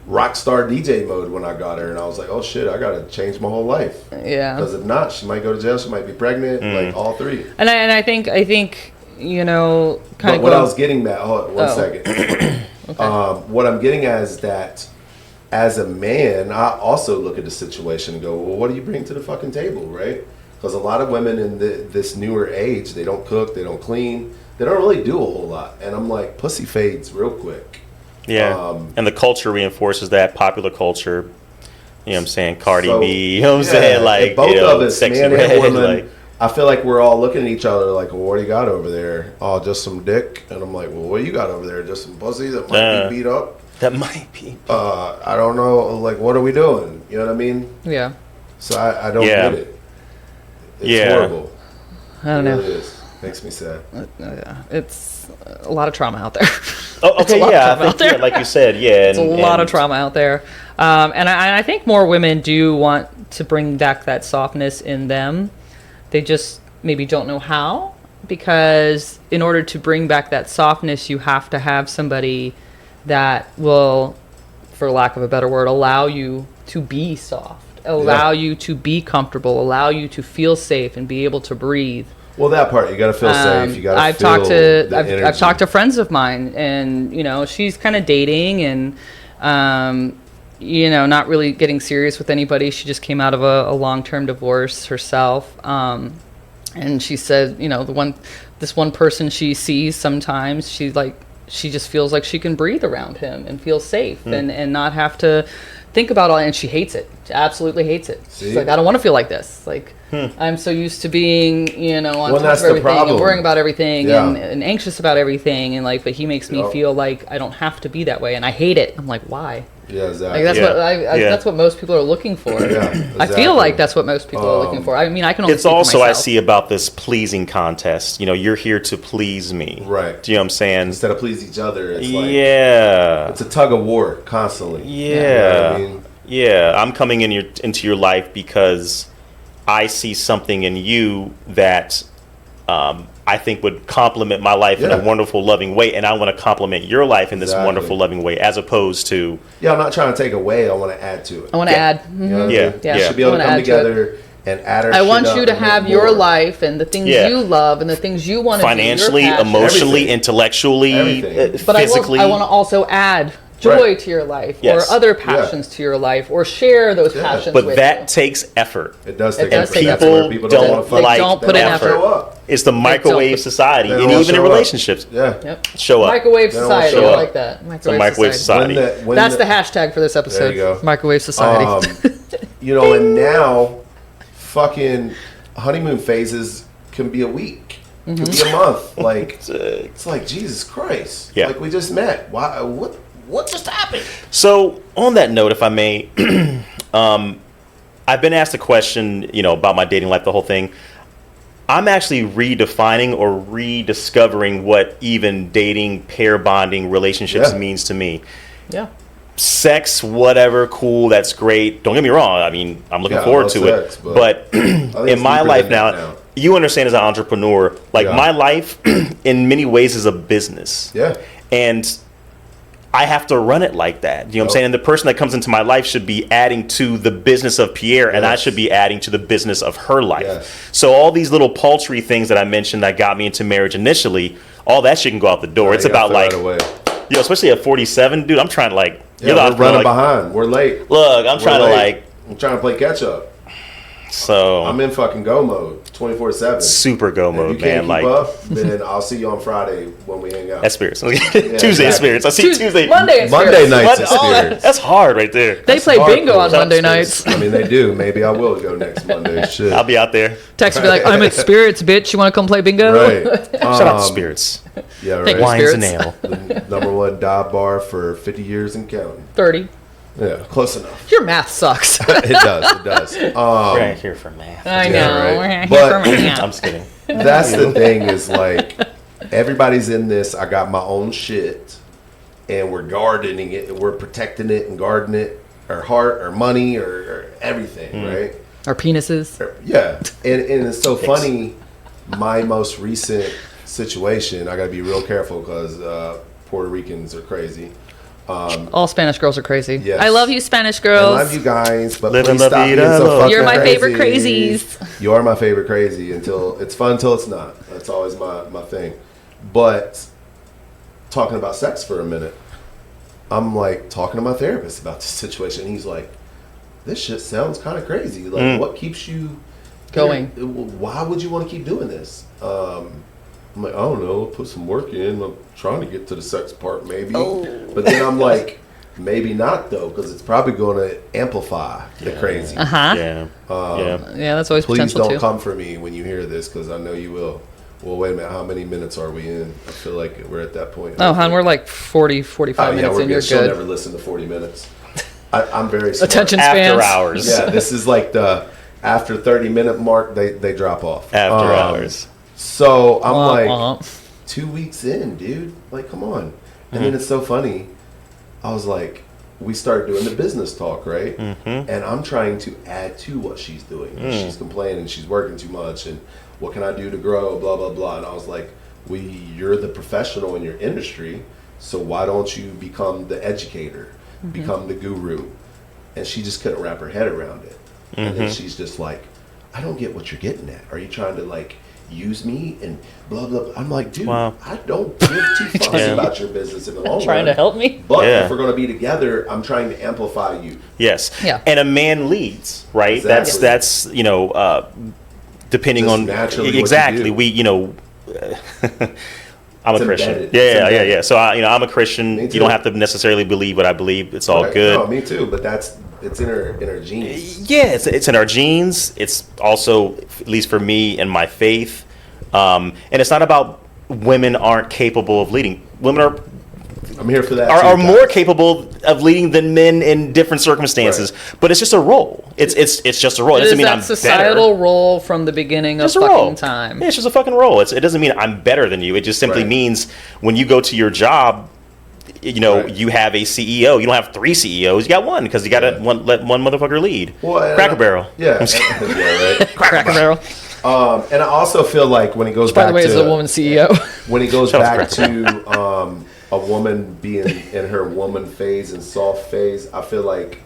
rock star DJ mode when I got her, and I was like, oh shit, I gotta change my whole life. Yeah. Because if not, she might go to jail. She might be pregnant. Like all three. And I think you know, kind of. What I was getting at, hold on one Oh. second. Okay. What I'm getting at is that as a man, I also look at the situation and go, well, what do you bring to the fucking table, right? Because a lot of women in this newer age, they don't cook, they don't clean, they don't really do a whole lot. And I'm like, pussy fades real quick. Yeah. And the culture reinforces that, popular culture. You know what I'm saying? Cardi So, B, you know what I'm yeah, saying? Like, and both you know, of us, Sexy man Red, and woman, like, I feel like we're all looking at each other like, well, what do you got over there? Oh, just some dick. And I'm like, well, what do you got over there? Just some pussy that might be beat up? that might be. I don't know. Like, what are we doing? You know what I mean? Yeah. So I don't Yeah. get it. It's horrible. I don't know. It really is. Makes me sad. It's a lot of trauma out there. Oh, okay, a lot of yeah, I trauma out think, there. like you said, yeah. It's a lot of trauma out there. And I think more women do want to bring back that softness in them. They just maybe don't know how, because in order to bring back that softness, you have to have somebody that will, for lack of a better word, allow you to be soft, allow you to be comfortable, allow you to feel safe and be able to breathe. Well, that part, you got to feel safe. You got to I've feel talked the to energy. I've talked to friends of mine, and you know, she's kind of dating and you know, not really getting serious with anybody. She just came out of a long-term divorce herself, and she said, you know, this one person she sees sometimes, she just feels like she can breathe around him and feel safe and not have to think about all. And she hates it. She absolutely hates it. See? She's like, I don't want to feel like this. Like, I'm so used to being, you know, on top that's of the everything problem. and worrying about everything Yeah. and anxious about everything, and like, but he makes me Yep. feel like I don't have to be that way, and I hate it. I'm like, why? Yeah, exactly. Like that's what Yeah. that's what most people are looking for. Yeah, I exactly. feel like that's what most people are looking for. I mean, I can only It's speak for also, I myself. see about this pleasing contest. You know, you're here to please me. Right. Do you know what I'm saying? Instead of please each other, it's like Yeah. it's a tug of war constantly. Yeah. You know what I mean? Yeah. I'm coming into your life because I see something in you that I think would complement my life in Yeah. a wonderful, loving way, and I want to complement your life in this Exactly. wonderful, loving way, as opposed to Yeah, I'm not trying to take away. I want to add to it. I want to Yeah. add. You know what I Yeah. mean? Yeah. We should be able to I wanna come add to it. together and add our I shit want up you to and make have your more. life and the things Yeah. you love and the things you want to financially, do. your passion. emotionally, Everything. intellectually, Everything. But physically. I want to also add joy Right. to your life, Yes. or other passions to your life, or share those passions But with that you. takes effort. It does It take does effort. take That's effort. where people don't People want to don't like Don't put in effort. Show up. It's the microwave don't- society, They and don't even in show up. relationships. Yeah. Yep. Show up. Microwave They don't society. show I up. like that. It's a microwave society. That's the hashtag for this episode. There you go. Microwave society. You know, and now fucking honeymoon phases can be a week, can be a month. Like it's like Jesus Christ. Yeah. Like we just met. Why? What just happened? So, on that note, if I may, I've been asked a question, you know, about my dating life, the whole thing. I'm actually redefining or rediscovering what even dating, pair bonding, relationships Yeah. means to me. Yeah. Sex, whatever, cool, that's great. Don't get me wrong. I mean, I'm looking Yeah, I forward love to sex, it. but But I think in it's my deeper life than that now, you understand as an entrepreneur, like Yeah. my life in many ways is a business. Yeah. And I have to run it like that. You know what I'm Yep. saying? And the person that comes into my life should be adding to the business of Pierre, and I Yes. should be adding to the business of her life. Yes. So all these little paltry things that I mentioned that got me into marriage initially, all that shit can go out the door. It's You gotta about like, throw it away. you know, especially at 47, dude, I'm trying to like, Yeah, you're the we're entrepreneur, running like, behind. We're late. look, I'm trying We're to late. like, I'm trying to play catch up. so I'm in fucking go mode, 24/7. super go If you mode, can't man. keep Like, up, then I'll see you on Friday when we hang out. that's spirits. Tuesday exactly. is spirits. I see Tuesday. Monday and Monday Spirits. nights What? is Oh, spirits. that's hard right there. They play hardcore. bingo on That's Monday spirits. nights. I mean, they do. Maybe I will go next Monday. Shit. I'll be out there. Text me like, I'm at Spirits, bitch. You want to come play bingo? Right. Shout out to spirits. Yeah, Thank right. you, Wines and Spirits. ale. The #1 dive bar for 50 years and counting. 30. Yeah, close enough. Your math sucks. It does. It does. We're not here for math. I know. Yeah, right. We're here But- for math. I'm just kidding. That's the thing is like everybody's in this. I got my own shit, and we're gardening it. We're protecting it and guarding it. Our heart, our money, or everything, right? Our penises. Yeah, and it's so funny. My most recent situation, I got to be real careful because Puerto Ricans are crazy. All Spanish girls are crazy. Yes. I love you, Spanish I girls. love you guys, but Living please la stop being vida so loca. fucking You're my crazy. favorite crazies. You are my favorite crazy until it's fun until it's not. That's always my thing. But talking about sex for a minute, I'm like talking to my therapist about this situation. He's like, this shit sounds kind of crazy. Like, what keeps you going? Why would you want to keep doing this? I'm like, I don't know, put some work in. I'm trying to get to the sex part, maybe. But then I'm like, maybe not, though, because it's probably going to amplify the crazy. Yeah, that's always Please potential, don't too. come for me when you hear this, because I know you will. Well, wait a minute. How many minutes are we in? I feel like we're at that point. Oh, hon, we're like 40, 45 minutes in. You're She'll good. never listen to 40 minutes. I'm very smart. Attention After spans. hours. Yeah, this is like the after 30-minute mark, they drop off. After hours. So I'm like 2 weeks in, dude. Like, come on. And then it's so funny. I was like, we started doing the business talk, right? And I'm trying to add to what she's doing. She's complaining, she's working too much, and what can I do to grow, blah, blah, blah. And I was like, you're the professional in your industry, so why don't you become the educator, become the guru? And she just couldn't wrap her head around it. And then she's just like, I don't get what you're getting at. Are you trying to, like, use me and blah, blah, blah? I'm like, dude, I don't give two fucks about your business in the long run. Trying to help me? But if we're going to be together, I'm trying to amplify you. Yes. Yeah. And a man leads, right? Exactly. That's depending Just on naturally exactly. what you do. I'm It's a Christian. embedded. Yeah, It's yeah, embedded. yeah. So I'm a Christian. Me You too. don't have to necessarily believe what I believe. It's all Right. good. No, me too. But it's in her genes. Yeah, it's in our genes. It's also, at least for me and my faith, and it's not about women aren't capable of leading. Women I'm here for that. are too, more guys. capable of leading than men in different circumstances. But it's just a role. It's just a role. It It doesn't is mean that I'm societal better. role from the beginning of It's a fucking role. time. Yeah, it's just a fucking role. It doesn't mean I'm better than you. It just simply Right. means when you go to your job, Right. you have a CEO. You don't have 3 CEOs. You got one because you got to let one motherfucker lead. Well, Cracker Barrel. Yeah. Yeah, right. Cracker Barrel. And I also feel like when it goes By back the way, to is a woman CEO. when it goes Shut up, back Cracker to a woman being in her woman phase and soft phase, I feel like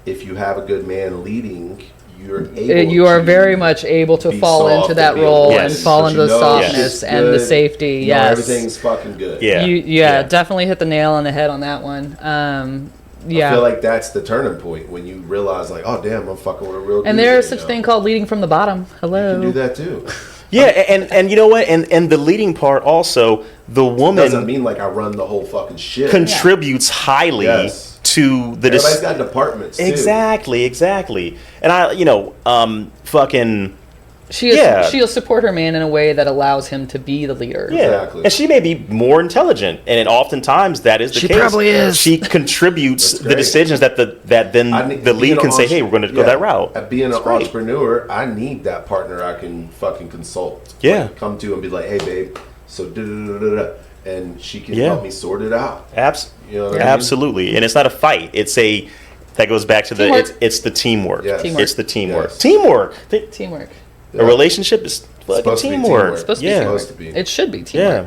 if you have a good man leading, you're able You are to very much able to be fall soft into that and be role Yes. and fall but into you the know softness shit's and the good. safety. You know Yes. everything's fucking good. Yeah. You definitely hit the nail on the head on that one. I feel like that's the turning point when you realize, like, oh damn, I'm fucking with a real. And dude there is right such now. thing called leading from the bottom. Hello. You can do that too. Yeah, and you know what? And the leading part also, the Doesn't woman mean like I run the whole fucking shit. contributes highly Yes. to the Everybody's got departments too. Exactly. And fucking She'll support her man in a way that allows him to be the leader. yeah. Exactly. And she may be more intelligent, and oftentimes that is the She case. probably is. She contributes That's the great. decisions that then the lead can say, "Hey, we're going to go that route." At being an It's great. entrepreneur, I need that partner I can fucking consult. Yeah. Like, come to and be like, hey, babe, so da-da-da-da-da, and she can Yeah. help me sort it out. You know what I mean? Absolutely, and it's not a fight. That goes back to Teamwork. it's the teamwork. Yes. Teamwork. It's the teamwork. Yes. Teamwork. Teamwork. A relationship is fucking supposed to be teamwork. teamwork. Supposed to be Yeah. teamwork. Supposed to be. It should be Yeah. teamwork.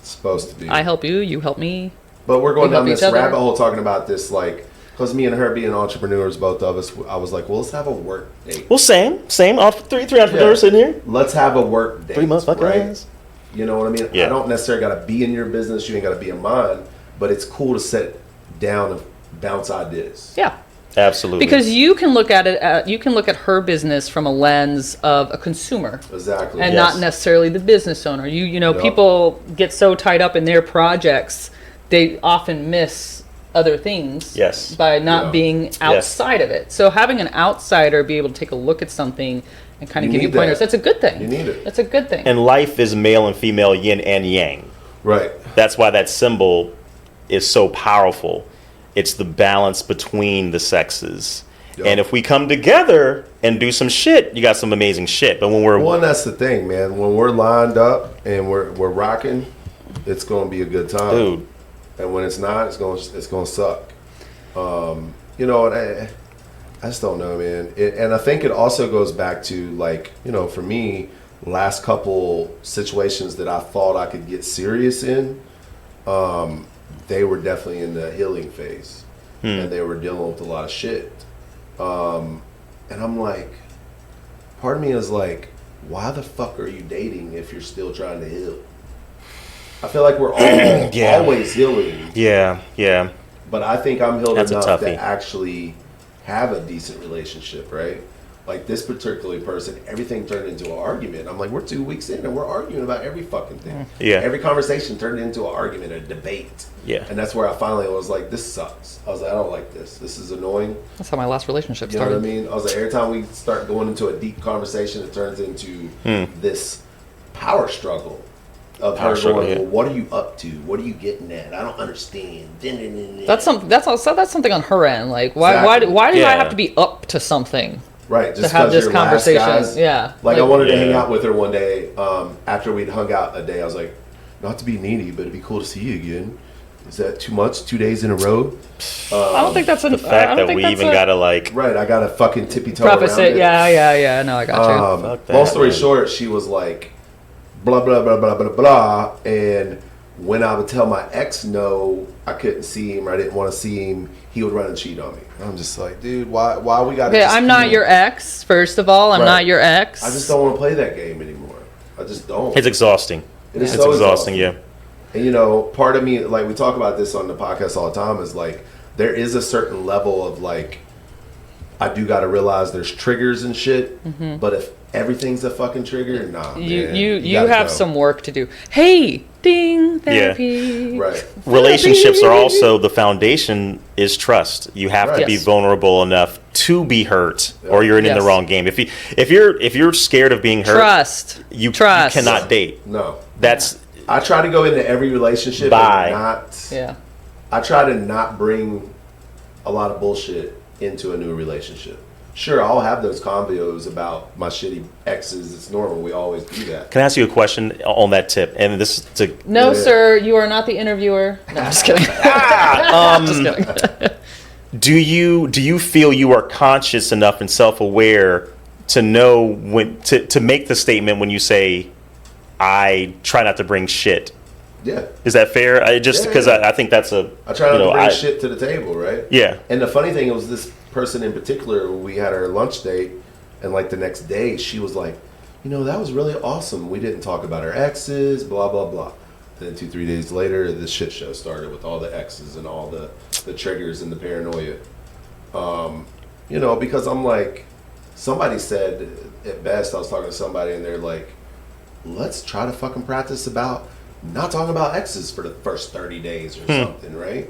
It's supposed to be. I help you, you help me. But we're going We help down this each other. rabbit hole talking about this, like, because me and her being entrepreneurs, both of us, I was like, well, let's have a work date. Well, same. All three entrepreneurs sitting here. Let's have a work date. 3 motherfucking right? ass. You know what I mean? Yeah. I don't necessarily got to be in your business. You ain't got to be in mine. But it's cool to sit down and bounce ideas. Yeah. Absolutely. Because you can look at it, you can look at her business from a lens of a consumer. Exactly. And Yes. not necessarily the business owner. You know, Yep. people get so tied up in their projects, they often miss other things Yes. by not Yeah. being outside of it. So having an outsider be able to take a look at something and kind You of give you need pointers, that. that's a good thing. You need it. That's a good thing. and life is male and female, yin and yang. Right. That's why that symbol is so powerful. It's the balance between the sexes. Yep. And if we come together and do some shit, you got some amazing shit. But when we're Well, and that's the thing, man. When we're lined up and we're rocking, it's going to be a good time. dude, And when it's not, it's going to suck. You know, and I just don't know, man. And I think it also goes back to, like, you know, for me, last couple situations that I thought I could get serious in, they were definitely in the healing phase. And they were dealing with a lot of shit. And I'm like, part of me is like, why the fuck are you dating if you're still trying to heal? I feel like we're all always healing. Yeah. But I think I'm healed That's a enough toughie. to actually have a decent relationship, right? Like this particular person, everything turned into an argument. I'm like, we're 2 weeks in and we're arguing about every fucking thing. Yeah. Every conversation turned into an argument, a debate. Yeah. And that's where I finally was like, this sucks. I was like, I don't like this. This is annoying. That's how my last relationship You know started. what I mean? I was like, every time we start going into a deep conversation, it turns into this power struggle of her going, well, what are you up to? What are you getting at? I don't understand. That's something on her end. Like, why do I have to be up to something? Right, just to have this you're conversation. Last guys. Yeah. Like I wanted to hang out with her one day after we'd hung out a day. I was like, not to be needy, but it'd be cool to see you again. Is that too much? 2 days in a row? I don't think that's the fact that we even gotta like. Right, I gotta fucking tippy toe preface around it. Yeah. No, I got you. Fuck that, long story man. short, she was like, blah blah blah blah blah blah, and when I would tell my ex no, I couldn't see him, or I didn't want to see him, he would run and cheat on me. And I'm just like, dude, why we got to? Okay, I'm not your ex. First of all, I'm not your ex. I just don't want to play that game anymore. I just don't. It's exhausting. It's so exhausting. Yeah. And you know, part of me, like we talk about this on the podcast all the time, is like there is a certain level of like I do got to realize there's triggers and shit. But if everything's a fucking trigger, nah. You have some work to do. Hey, ding, therapy. Right. Relationships are also the foundation is trust. You have to be vulnerable enough to be hurt, or you're in the wrong game. If you're scared of being hurt, you cannot date. No. I try to go into every relationship and not. Yeah. I try to not bring a lot of bullshit into a new relationship. Sure, I'll have those convos about my shitty exes. It's normal. We always do that. Can I ask you a question on that tip? And this is to No, sir, you are not the interviewer. No, I'm just kidding. Just kidding. Do you feel you are conscious enough and self-aware to know when to make the statement when you say, I try not to bring shit? Yeah. Is that fair? I think that's a. I try not to bring shit to the table, right? Yeah. And the funny thing was this person in particular, we had our lunch date, and like the next day she was like, you know, that was really awesome. We didn't talk about our exes, blah blah blah. Then 2-3 days later, the shit show started with all the exes and all the triggers and the paranoia. You know, because I'm like, somebody said at best, I was talking to somebody and they're like, let's try to fucking practice about not talking about exes for the first 30 days or something, right?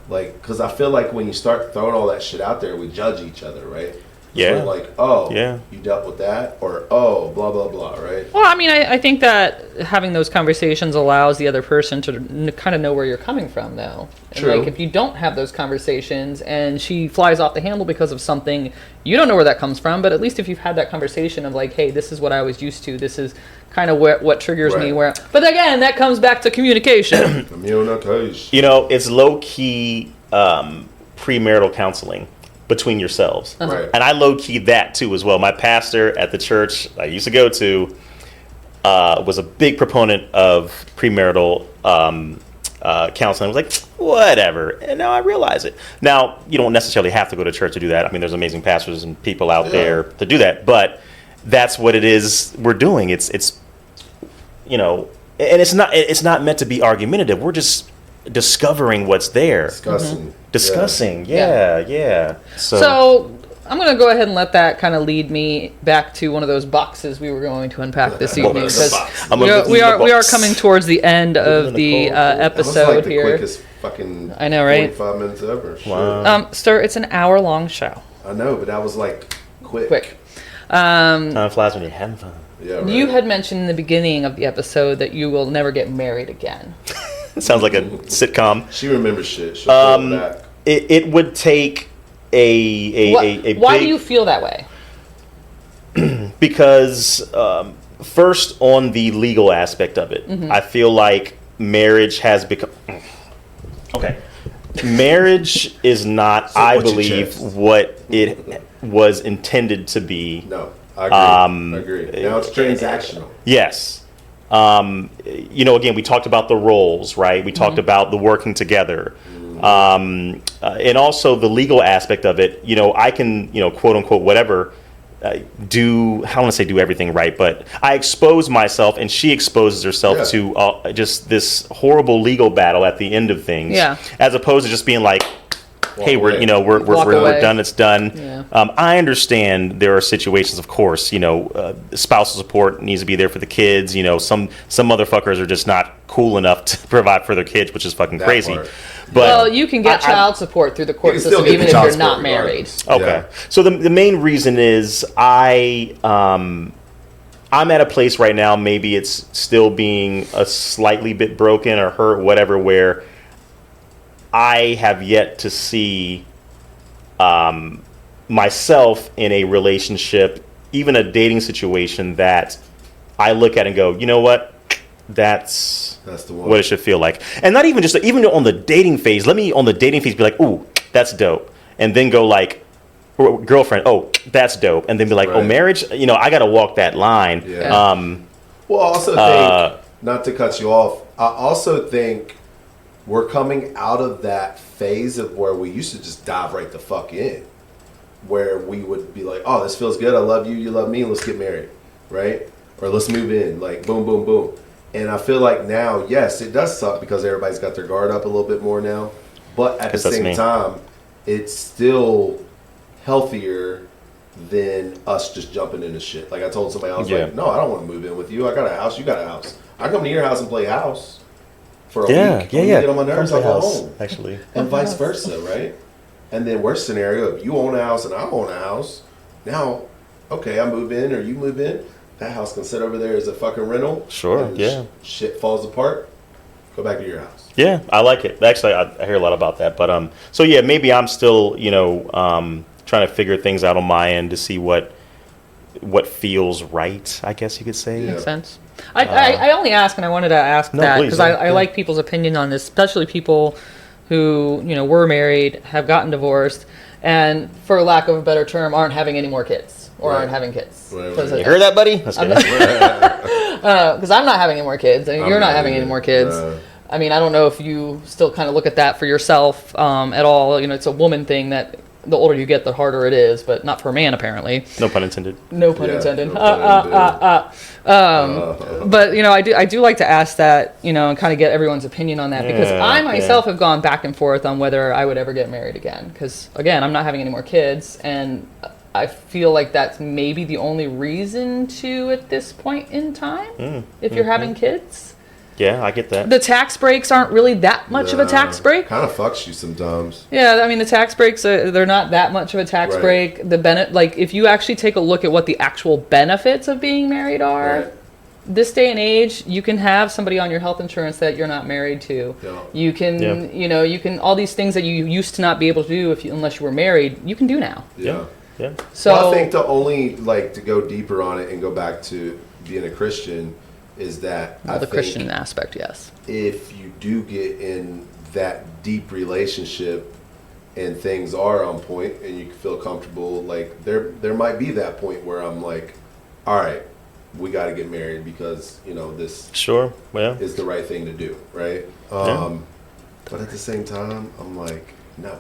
Like, because I feel like when you start throwing all that shit out there, we judge each other, right? Yeah. So like, oh, you dealt with that, or oh, blah blah blah, right? Well, I mean, I think that having those conversations allows the other person to kind of know where you're coming from, though. And True. like, if you don't have those conversations and she flies off the handle because of something, you don't know where that comes from. But at least if you've had that conversation of like, hey, this is what I was used to. This is kind of what triggers me. But again, that comes back to communication. You know, it's low key premarital counseling between yourselves. Right. And I low-key that too as well. My pastor at the church I used to go to was a big proponent of premarital counseling. I was like, whatever. And now I realize it. Now, you don't necessarily have to go to church to do that. I mean, there's amazing pastors and people out there to do that. But that's what it is we're doing. It's you know, and it's not meant to be argumentative. We're just discovering what's there. Discussing. Yeah. So I'm going to go ahead and let that kind of lead me back to one of those boxes we were going to unpack this evening, because we are coming towards the end of the episode the here. Quickest fucking I know, right? 45 minutes ever. Wow. Sir, it's an hour-long show. I know, but that was like quick. Time flies when you're having fun. Yeah, right. You had mentioned in the beginning of the episode that you will never get married again. It sounds like a sitcom. She remembers shit. She'll throw it back. It would take a why do you feel that way? Because first, on the legal aspect of it, I feel like marriage has become marriage is not, I believe, what it was intended to be. No, I agree. Now it's transactional. Yes. You know, again, we talked about the roles, right? We talked about the working together. And also the legal aspect of it. You know, I can, you know, quote unquote, whatever, do, I don't want to say do everything right, but I expose myself and she exposes herself to just this horrible legal battle at the end of things. Yeah. As opposed to just being like, hey, we're done. It's done. Yeah. I understand there are situations, of course, spousal support needs to be there for the kids. Some motherfuckers are just not cool enough to provide for their kids, which is fucking crazy. Part. But you can get child support through the court system even if you're not married. Okay. Yeah. So the main reason is I'm at a place right now, maybe it's still being a slightly bit broken or hurt, whatever, where I have yet to see myself in a relationship, even a dating situation, that I look at and go, you know what? That's the one. What it should feel like. And not even just, even on the dating phase, let me on the dating phase be like, ooh, that's dope. And then go like, girlfriend, oh, that's dope. And then be like, oh, marriage, I got to walk that line. Yeah. Well, I also think, not to cut you off, I also think we're coming out of that phase of where we used to just dive right the fuck in, where we would be like, oh, this feels good. I love you. You love me. Let's get married. Right? Or let's move in. Like, boom, boom, boom. And I feel like now, yes, it does suck because everybody's got their guard up a little bit more now. But at the same time, it's still healthier than us just jumping into shit. Like I told somebody, I was like, no, I don't want to move in with you. I got a house. You got a house. I come to your house and play house for a week. When you get on my nerves, I go home. Actually. And vice versa, right? And then worst scenario, if you own a house and I own a house, now, okay, I move in or you move in. That house can sit over there as a fucking rental. Sure, yeah. Shit falls apart. Go back to your house. Yeah, I like it. Actually, I hear a lot about that. But so yeah, maybe I'm still, trying to figure things out on my end to see what feels right, I guess you could say. Makes sense. I only ask, and I wanted to ask that because I like people's opinion on this, especially people who were married, have gotten divorced, and for lack of a better term, aren't having any more kids. Or aren't having kids. You heard that, buddy? Because I'm not having any more kids, and you're not having any more kids. I mean, I don't know if you still kind of look at that for yourself at all. It's a woman thing that the older you get, the harder it is, but not for a man, apparently. No pun intended. No pun intended. But I do like to ask that, and kind of get everyone's opinion on that, because I myself have gone back and forth on whether I would ever get married again. Because again, I'm not having any more kids, and I feel like that's maybe the only reason to at this point in time, if you're having kids. Yeah, I get that. The tax breaks aren't really that much of a tax break. Kind of fucks you sometimes. Yeah, I mean, the tax breaks, they're not that much of a tax break. Like, if you actually take a look at what the actual benefits of being married are, this day and age, you can have somebody on your health insurance that you're not married to. Yeah. You can, you can, all these things that you used to not be able to do unless you were married, you can do now. Yeah. Yeah. So I think the only, to go deeper on it and go back to being a Christian is that the Christian aspect, yes. If you do get in that deep relationship and things are on point and you feel comfortable, there might be that point where I'm like, all right, we got to get married because this is the right thing to do, right? But at the same time, I'm like, no,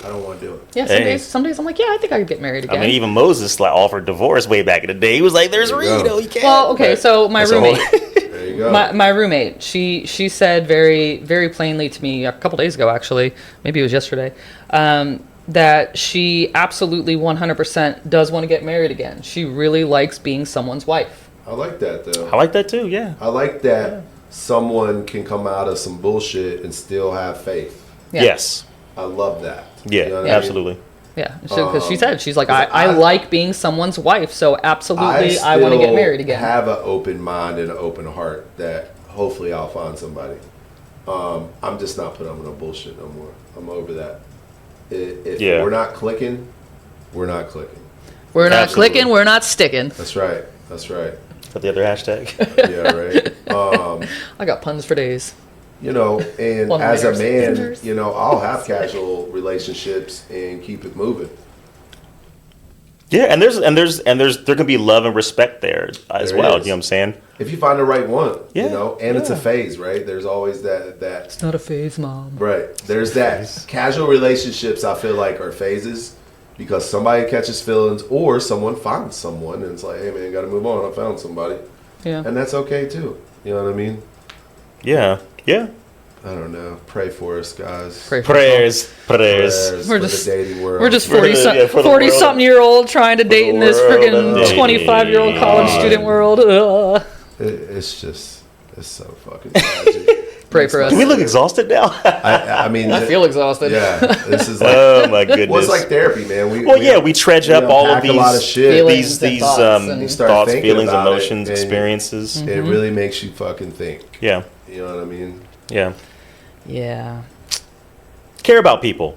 I don't want to do it. Yeah, some days I'm like, yeah, I think I could get married again. I mean, even Moses offered divorce way back in the day. He was like, "There's a reason, he can't." Well, okay, so my roommate, there you go. my roommate, she said very, very plainly to me a couple days ago, actually, maybe it was yesterday, that she absolutely 100% does want to get married again. She really likes being someone's wife. I like that though. I like that too. Yeah. I like that someone can come out of some bullshit and still have faith. Yeah. Yes. I love that. Yeah, absolutely. Yeah, because she said, she's like, I like being someone's wife, so absolutely I want to get married again. I have an open mind and an open heart that hopefully I'll find somebody. I'm just not putting up with no bullshit no more. I'm over that. If we're not clicking, we're not clicking. We're not clicking, we're not sticking. That's right. That's right. Is that the other hashtag? Yeah, right. I got puns for days. And as a man, I'll have casual relationships and keep it moving. Yeah, and there can be love and respect there as well. You know what I'm saying? If you find the right one, and it's a phase, right? There's always that. It's not a phase, Mom. Right. There's that casual relationships. I feel like are phases, because somebody catches feelings or someone finds someone and it's like, hey man, gotta move on. I found somebody. Yeah. And that's okay too. You know what I mean? Yeah. Yeah. I don't know. Pray for us, guys. Prayers. Prayers We're for just- the dating world. We're just For the- for the 40 world. something year old trying to date in this world freaking of 25-year-old college dating. student world. Ugh. It's so fucking tragic. Pray for us. Do we look exhausted now? I mean, I feel exhausted. yeah, this is like, Oh my goodness. well, it's like therapy, man. We trudge up all of unpack these a lot of shit. Feelings these and thoughts and- You start thoughts, thinking feelings, about it, emotions, and experiences. It really makes you fucking think. Yeah. You know what I mean? Yeah. Yeah. Care about people.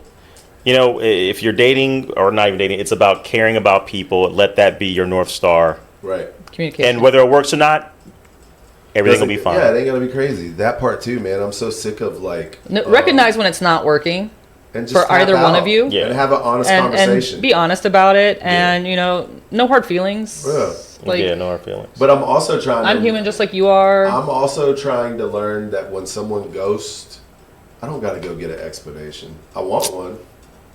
You know, if you're dating or not even dating, it's about caring about people. Let that be your North Star. Right. Communication. And whether it works or not, everything will be fine. Yeah, it ain't gonna be crazy. That part too, man. I'm so sick of like Recognize when it's not working and just for tap either one out of you. Yeah. and have an honest and conversation. be honest about it, and you know, no hard feelings. Yeah. Like, yeah, no hard feelings. But I'm also trying. I'm to, human just like you are. I'm also trying to learn that when someone ghosts, I don't got to go get an explanation. I want one,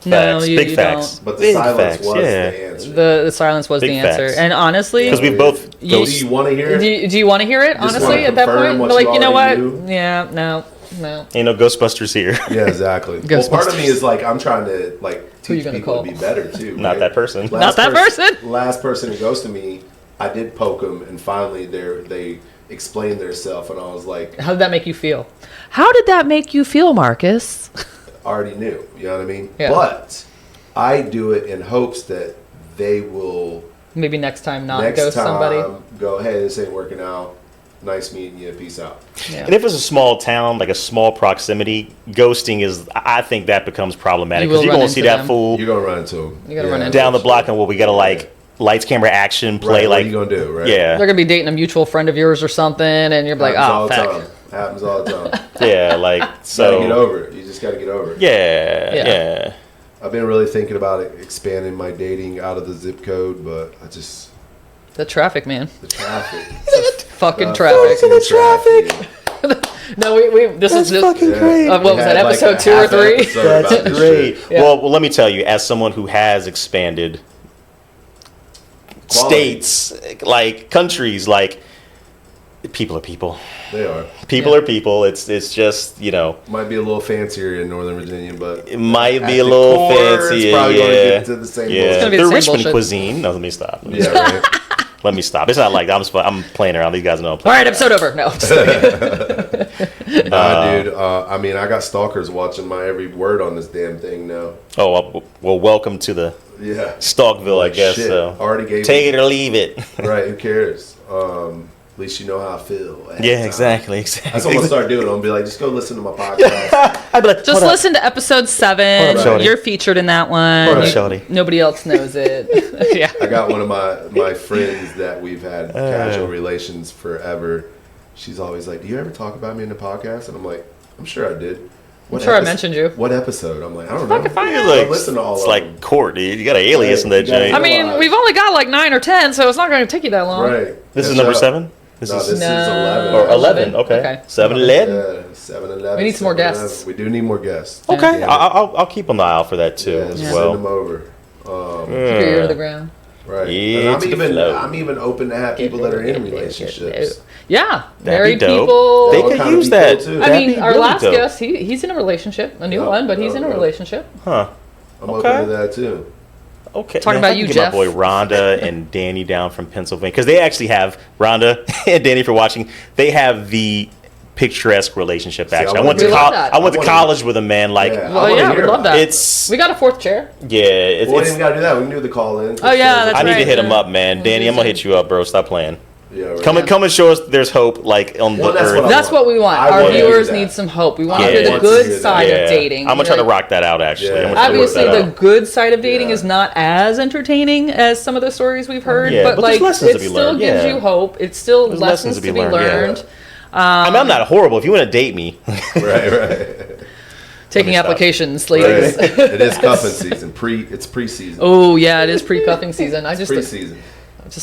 No, Facts. you, Big you facts. don't. but the Big silence facts, was yeah. the answer. The silence was Big the answer, facts. and honestly, Because we both You- do ghost. you want to hear it? do you want to hear it? Just Honestly, wanna at that confirm point, what But, like, you you know what? already knew? Yeah, no. Ain't no Ghostbusters here. Yeah, exactly. Well, part of me Ghostbusters. is like I'm trying to like Who you teach gonna people call? to be better too. Not right? that person. Not that person. Last person who ghosted me, I did poke them, and finally they explained their self, and I was like, How did that make you feel? How did that make you feel, Marcus? already knew. You know what I mean? Yeah. But I do it in hopes that they will Maybe next time not next ghost time somebody. go, hey, this ain't working out. Nice meeting you. Peace out. Yeah. And if it's a small town, like a small proximity, ghosting is, I think that becomes problematic. You Because will you're run going to see into that them. fool You're gonna run into them. You gotta run into down the block and we got to like lights, camera, action, play Right, what like. are you gonna do? Right? Yeah. They're gonna be dating a mutual friend of yours or something, and you're like, Happens oh, all the fuck. time. Happens all the time. Yeah, like, Gotta so. get over it. You just gotta get over it. Yeah, Yeah. yeah. I've been really thinking about expanding my dating out of the zip code, but I just The traffic, man. the traffic. Fucking The traffic. fucking traffic. No, we this is just, fucking Yeah. great. what We was that, had, like, episode a 2 or half 3? episode That's about this great. shit. Yeah. Well, let me tell you, as someone who has expanded Quality. states, like countries, like people are people. They are. People Yeah. are people. It's just, you know, Might be a little fancier in Northern Virginia, but it might at be a the little core, fancier. It's probably going to Yeah, get to the same. yeah. gonna be The the same Richmond bullshit. cuisine. No, let me stop. Let me, Yeah, right. let me stop. It's not like I'm playing around. These guys know I'm All playing. right, episode over. No. Nah, dude. I mean, I got stalkers watching my every word on this damn thing now. Oh, well, welcome to the Yeah. Stalkville, Like, I guess. shit. So Already gave take it or leave it. Right. Who cares? At least you know how I feel. at Yeah, the time. exactly. That's what I'm gonna start doing. I'm gonna be like, just go listen to my podcast. I'd be like, Just hold up. listen to episode 7. Hold up, shorty. You're featured in that one. Hold up, shorty. Nobody else knows it. Yeah. I got one of my friends that we've had casual relations forever. She's always like, "Do you ever talk about me in the podcast?" And I'm like, "I'm sure I did." What sure I mentioned you. What episode? I'm like, I don't know. Fucking find I out. Like, listen to all it's of like them. court, dude. You got an alias in that Right, you gotta joint. I mean, we've only got like 9 or 10, so it's not going to take you that long. Right. This is Catch number up. 7? This No, is this is 11. or 11. Okay. Okay. 7-11. Yeah, 7-11. We need some more guests. We do need more guests. Okay. Yeah. I'll keep an eye out for that too Yeah, as send well. them over. Keep your ear to the ground. Right. Yeah, and to the flow. I'm even open to have people that are in relationships. Yeah. That'd be Married dope. people. They That would could kinda use be that. cool, too. I That'd mean, be our really last dope. guest, he's in a relationship, a new Yeah, one, but he's yeah, in a yeah. relationship. Huh. I'm Okay. open to that too. Okay. Talking Man, about if I you, can get Jeff. my boy Rhonda and Danny down from Pennsylvania, because they actually have Rhonda and Danny for watching. They have the picturesque relationship. Actually, I wanna went to hear col- that. I went I to wanna- college with a man. Like, Yeah. I Well, wanna yeah, hear we'd love about that. it's We got a 4th chair. yeah. It's, We ain't it's even gotta do that. We can do the call in. Oh, yeah, that's I need to right. hit him up, man. Danny, I'm gonna hit you up, bro. Stop playing. Yeah, right. Come and show us there's hope, like on Well, the that's earth. what That's what we want. I Our wanna do viewers that. need some hope. We want Yeah. to hear I the want to good hear that. side Yeah. of dating. I'm gonna try to Like, rock that out. Actually, Yeah. I'm gonna try to work obviously, that the out. good side of dating Yeah. is not as entertaining as some of the stories we've heard, Yeah, but but there's like lessons it to be still learned, gives yeah. you hope. It's still There's lessons to be learned. yeah. I mean, I'm not horrible. If you want to date me, Right. Taking stop. applications, ladies. Right. It is cuffing season. It's preseason. Oh yeah, it is pre-cuffing season. I just Preseason.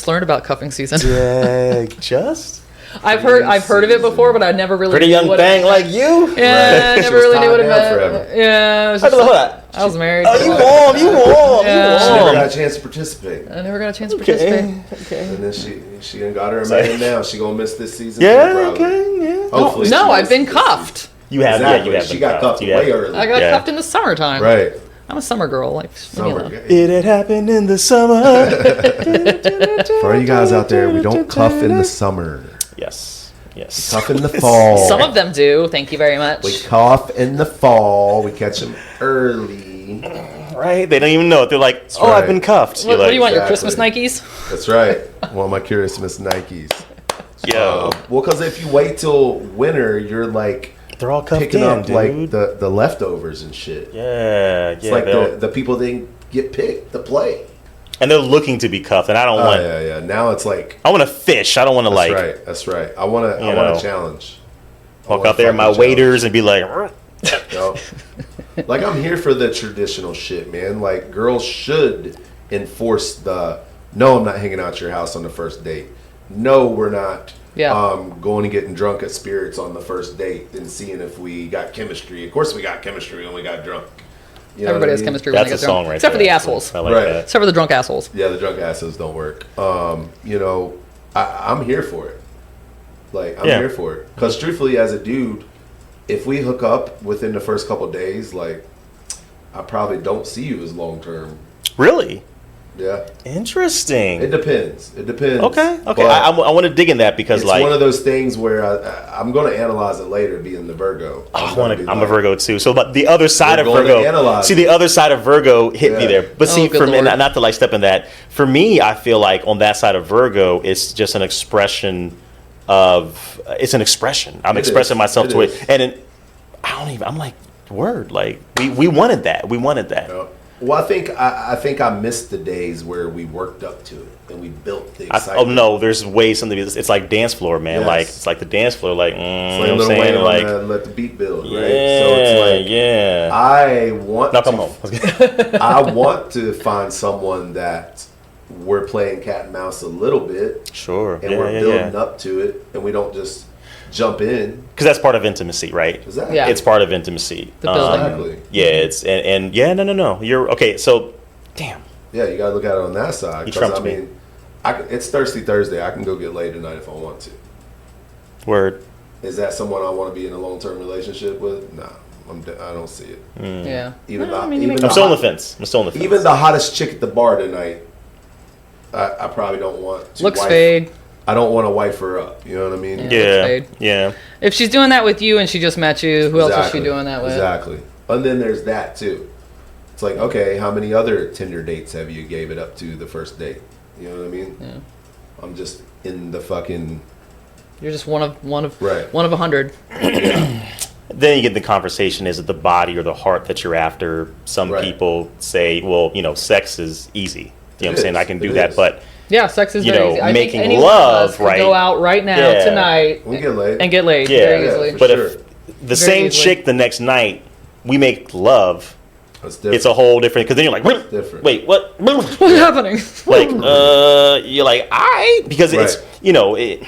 learned about cuffing season. yeah, just I've heard of it before, but I never really pretty knew young what thing it like meant. you. Yeah, I Right. never She was really knew tied what it down meant. forever. Yeah, it was Hold just on. like, I was married. Oh, you won. She never got a chance to participate. I never got a chance to participate. Okay. And then she done got her a man now. She gonna miss this season. Yeah, too, probably. okay, yeah. Hopefully. No, she I've been misses this cuffed. season. You have, Exactly. yeah, you have. She got cuffed way early. I got Yeah. cuffed in the summertime. Right. I'm a summer girl. Like, Summer. It had happened in the summer. For all you guys out there, we don't cuff in the summer. Yes. Cuff in the fall. Some of them do. Thank you very much. We cuff in the fall. We catch them early. Right? They don't even know it. They're like, oh, right. I've been cuffed. What do you want? Your Exactly. Christmas Nikes? That's right. One of my Christmas Nikes. Yo. Well, because if you wait till winter, you're like They're all cuffed picking in, up dude. like the leftovers and shit. Yeah. It's like the people didn't get picked to play. And they're looking to be cuffed, and I don't want. Yeah. Now it's like I want to fish. I don't want to like That's right. I want You know, to challenge. walk out there in my waders and be like, Yo. Like I'm here for the traditional shit, man. Like girls should enforce the no, I'm not hanging out at your house on the first date. No, we're not going and getting drunk at Spirits on the first date and seeing if we got chemistry. Of course we got chemistry when we got drunk. You know Everybody what I has mean? chemistry when that's they a get song drunk. right Except for there. the assholes. I like Right. that. Except for the drunk assholes. Yeah, the drunk asses don't work. You know, I'm here for it. Like, I'm here for it. Because truthfully, as a dude, if we hook up within the first couple days, like, I probably don't see you as long term. Really? Yeah. Interesting. It depends. Okay. But I want to dig in that because it's like one of those things where I'm going to analyze it later, being the Virgo. I'm a Virgo too. So, but the other side of We're going to Virgo, analyze see it. the other side of Virgo hit me there. But see, good for me, Lord. not to like step in that. For me, I feel like on that side of Virgo, it's just an expression of. It's an expression. I'm expressing myself to it, and I'm like, word. Like we wanted that. We wanted that. Yeah. Well, I think I missed the days where we worked up to it and we built the excitement. Oh no, there's ways something. It's like dance floor, man. Yes. Like it's like the dance floor. Like, It's you like know a what I'm little saying? way Like, on let the beat build, right? yeah, So it's like yeah. I want No, come home. I want to find someone that we're playing cat and mouse a little bit, Sure. and we're building up to it, and we don't just jump in. Because that's part of intimacy, right? Exactly. Yeah. It's part of intimacy. The building. Exactly. Yeah, it's and yeah, no. You're okay. So, damn. Yeah, you gotta look at it on that side. You 'cause, trumped I me. mean, it's Thirsty Thursday. I can go get laid tonight if I want to. Word. Is that someone I want to be in a long-term relationship with? Nah, I don't see it. Yeah. Even No, the- I mean, even you I'm make- still on the fence. I'm still on the fence. Even the hottest chick at the bar tonight, I probably don't want to. Looks wife- fade. I don't want to wife her up. You know what I mean? Yeah. yeah, fade. yeah. If she's doing that with you and she just met you, who else is Exactly. she doing that with? Exactly. And then there's that too. It's like, okay, how many other Tinder dates have you gave it up to the first date? You know what I mean? Yeah. I'm just in the fucking You're just one of Right. 100. Then you get the conversation: is it the body or the heart that you're after? Some Right. people say, well, sex is easy. You know what I'm It saying? I is. can do It that, is. but Yeah, sex is You very know, easy. I making think any one of love, us could right? go out right now Yeah. tonight we get laid. and get laid yeah. very easily. for But sure. if the same easily. chick the next night we make love, That's different. it's a whole different. Because then you're like, different. wait, what? What's happening? Like, you're like, because it's Right.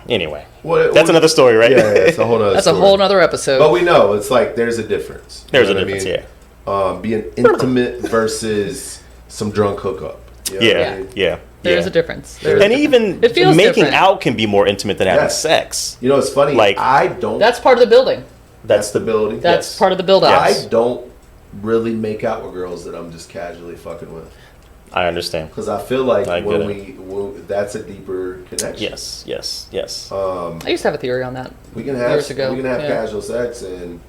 anyway. Well, That's another story, right? Yeah, it's a whole nother That's a story. whole nother episode. But we know it's like there's a difference. You There's know a what I difference, mean? Being intimate versus some drunk hookup. You know what I Yeah, mean? yeah. There's yeah. a difference. There's- And even It feels making different. out can be more intimate than having Yes. sex. You know, it's funny. Like- I don't. That's part of the building. That's the ability. That's Yes. part of the build-up. Yes. I don't really make out with girls that I'm just casually fucking with I understand. because I feel like I get when that's a deeper connection. Yes. I used to have a theory on that. We can have Years ago, we can have yeah. casual sex, and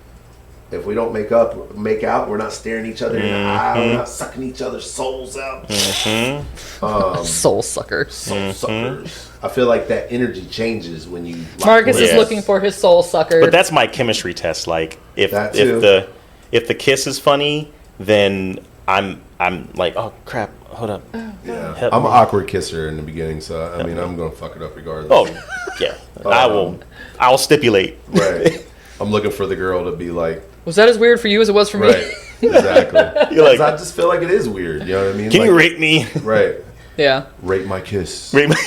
if we don't make out, we're not staring each other in the eye, we're not sucking each other's souls out. Soul sucker. Soul suckers. I feel like that energy changes when you. lock Marcus lips. is looking for his soul sucker. But that's my chemistry test. Like if That too. if the kiss is funny, then I'm like, oh crap, hold up. Yeah. Help I'm an me. awkward kisser in the beginning, so I mean I'm gonna fuck it up regardless. Oh yeah, I'll stipulate. Right. I'm looking for the girl to be like, Was that as weird for you as it was for me? right, exactly. You're like, 'Cause I just feel like it is weird. You know what I mean? can you Like, rate me? Right. Yeah. Rate my kiss. Rate my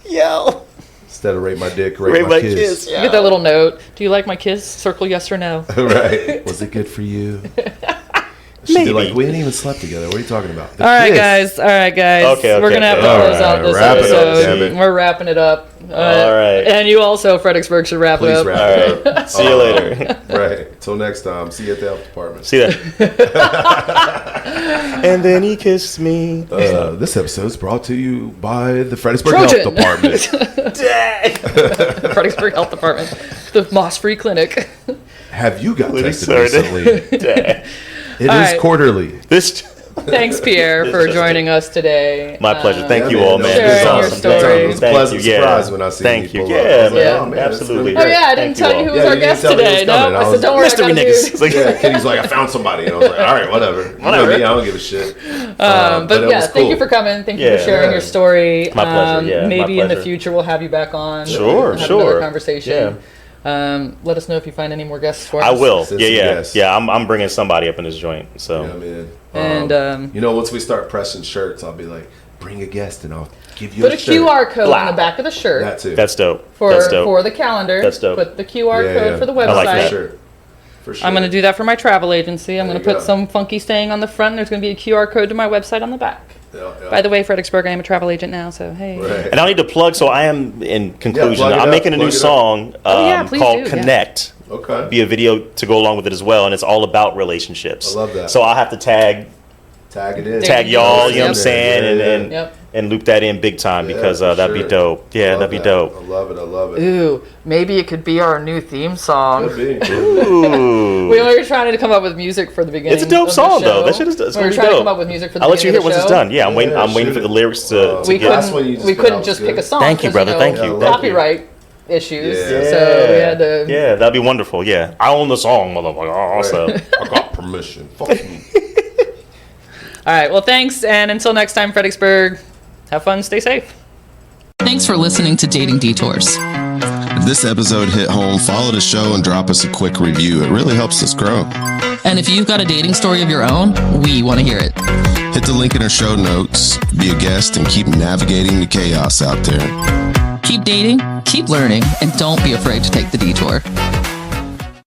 yo. Instead of rate my dick, rate, Rate my, my kiss. kiss. You get that little note. Do you like my kiss? Circle yes or no. Right. Was it good for you? She'd be like, we ain't even slept together. What are you talking about? All right, guys. Okay, We're going to have to close out this episode. We're wrapping it up. All right. And you also, Fredericksburg, should wrap it up. Wrap it up. See you later. Right. Till next time. See you at the health department. See ya. And then he kissed me. This episode is brought to you by the Fredericksburg Health Department. Fredericksburg Health Department. The Moss-Free Clinic. Have you got tested recently? It is quarterly. Thanks, Pierre, for joining us today. My pleasure. Thank you all, man. Sharing your Awesome. story. It was a pleasant surprise when I see Thank you. pull Yeah, up. man. Oh, man, Absolutely. Oh, yeah, I didn't tell you who was our guest today. No, I said, don't worry, Mystery niggas. Kenny's like, I found somebody. And I was like, all right, whatever. You know me, I don't give a shit. But yeah, thank you for coming. Thank you for sharing your story. My pleasure, yeah. Maybe in the future we'll have you back on. Sure. Have another conversation. Let us know if you find any more guests for us. I will. Yeah. I'm bringing somebody up in this joint. So. Yeah, man. And once we start pressing shirts, I'll be like, bring a guest and I'll give you a shirt. Put a QR code on the back of the shirt. That too. That's dope. For the calendar. That's dope. Put the QR code for the website. I like that. For sure. I'm going to do that for my travel agency. I'm going to put some funky saying on the front. There's going to be a QR code to my website on the back. By the way, Fredericksburg, I am a travel agent now, so hey. Right. And I need to plug, so I am, in conclusion, I'm making a new song called Connect. Okay. Be a video to go along with it as well, and it's all about relationships. I love that. So I'll have to tag it in. Tag y'all, you know what I'm saying, and loop that in big time because that'd be dope. Yeah, that'd be dope. I love it. Ooh, maybe it could be our new theme song. Could be. Ooh. We were trying to come up with music for the beginning. It's a dope song though. That shit is it's gonna be dope. Trying to come up with music for the I'll let you hear once it's done. Yeah, I'm waiting for the lyrics to we get. We couldn't just pick a song. Thank you, brother. Thank you. Copyright issues. Yeah. So we had to. Yeah, that'd be wonderful. Yeah, I own the song, motherfucker. Also, I got permission. Fuck you. All right. Well, thanks, and until next time, Fredericksburg. Have fun. Stay safe. Thanks for listening to Dating Detours. If this episode hit home, follow the show and drop us a quick review. It really helps us grow. And if you've got a dating story of your own, we want to hear it. Hit the link in our show notes, be a guest, and keep navigating the chaos out there. Keep dating, keep learning, and don't be afraid to take the detour.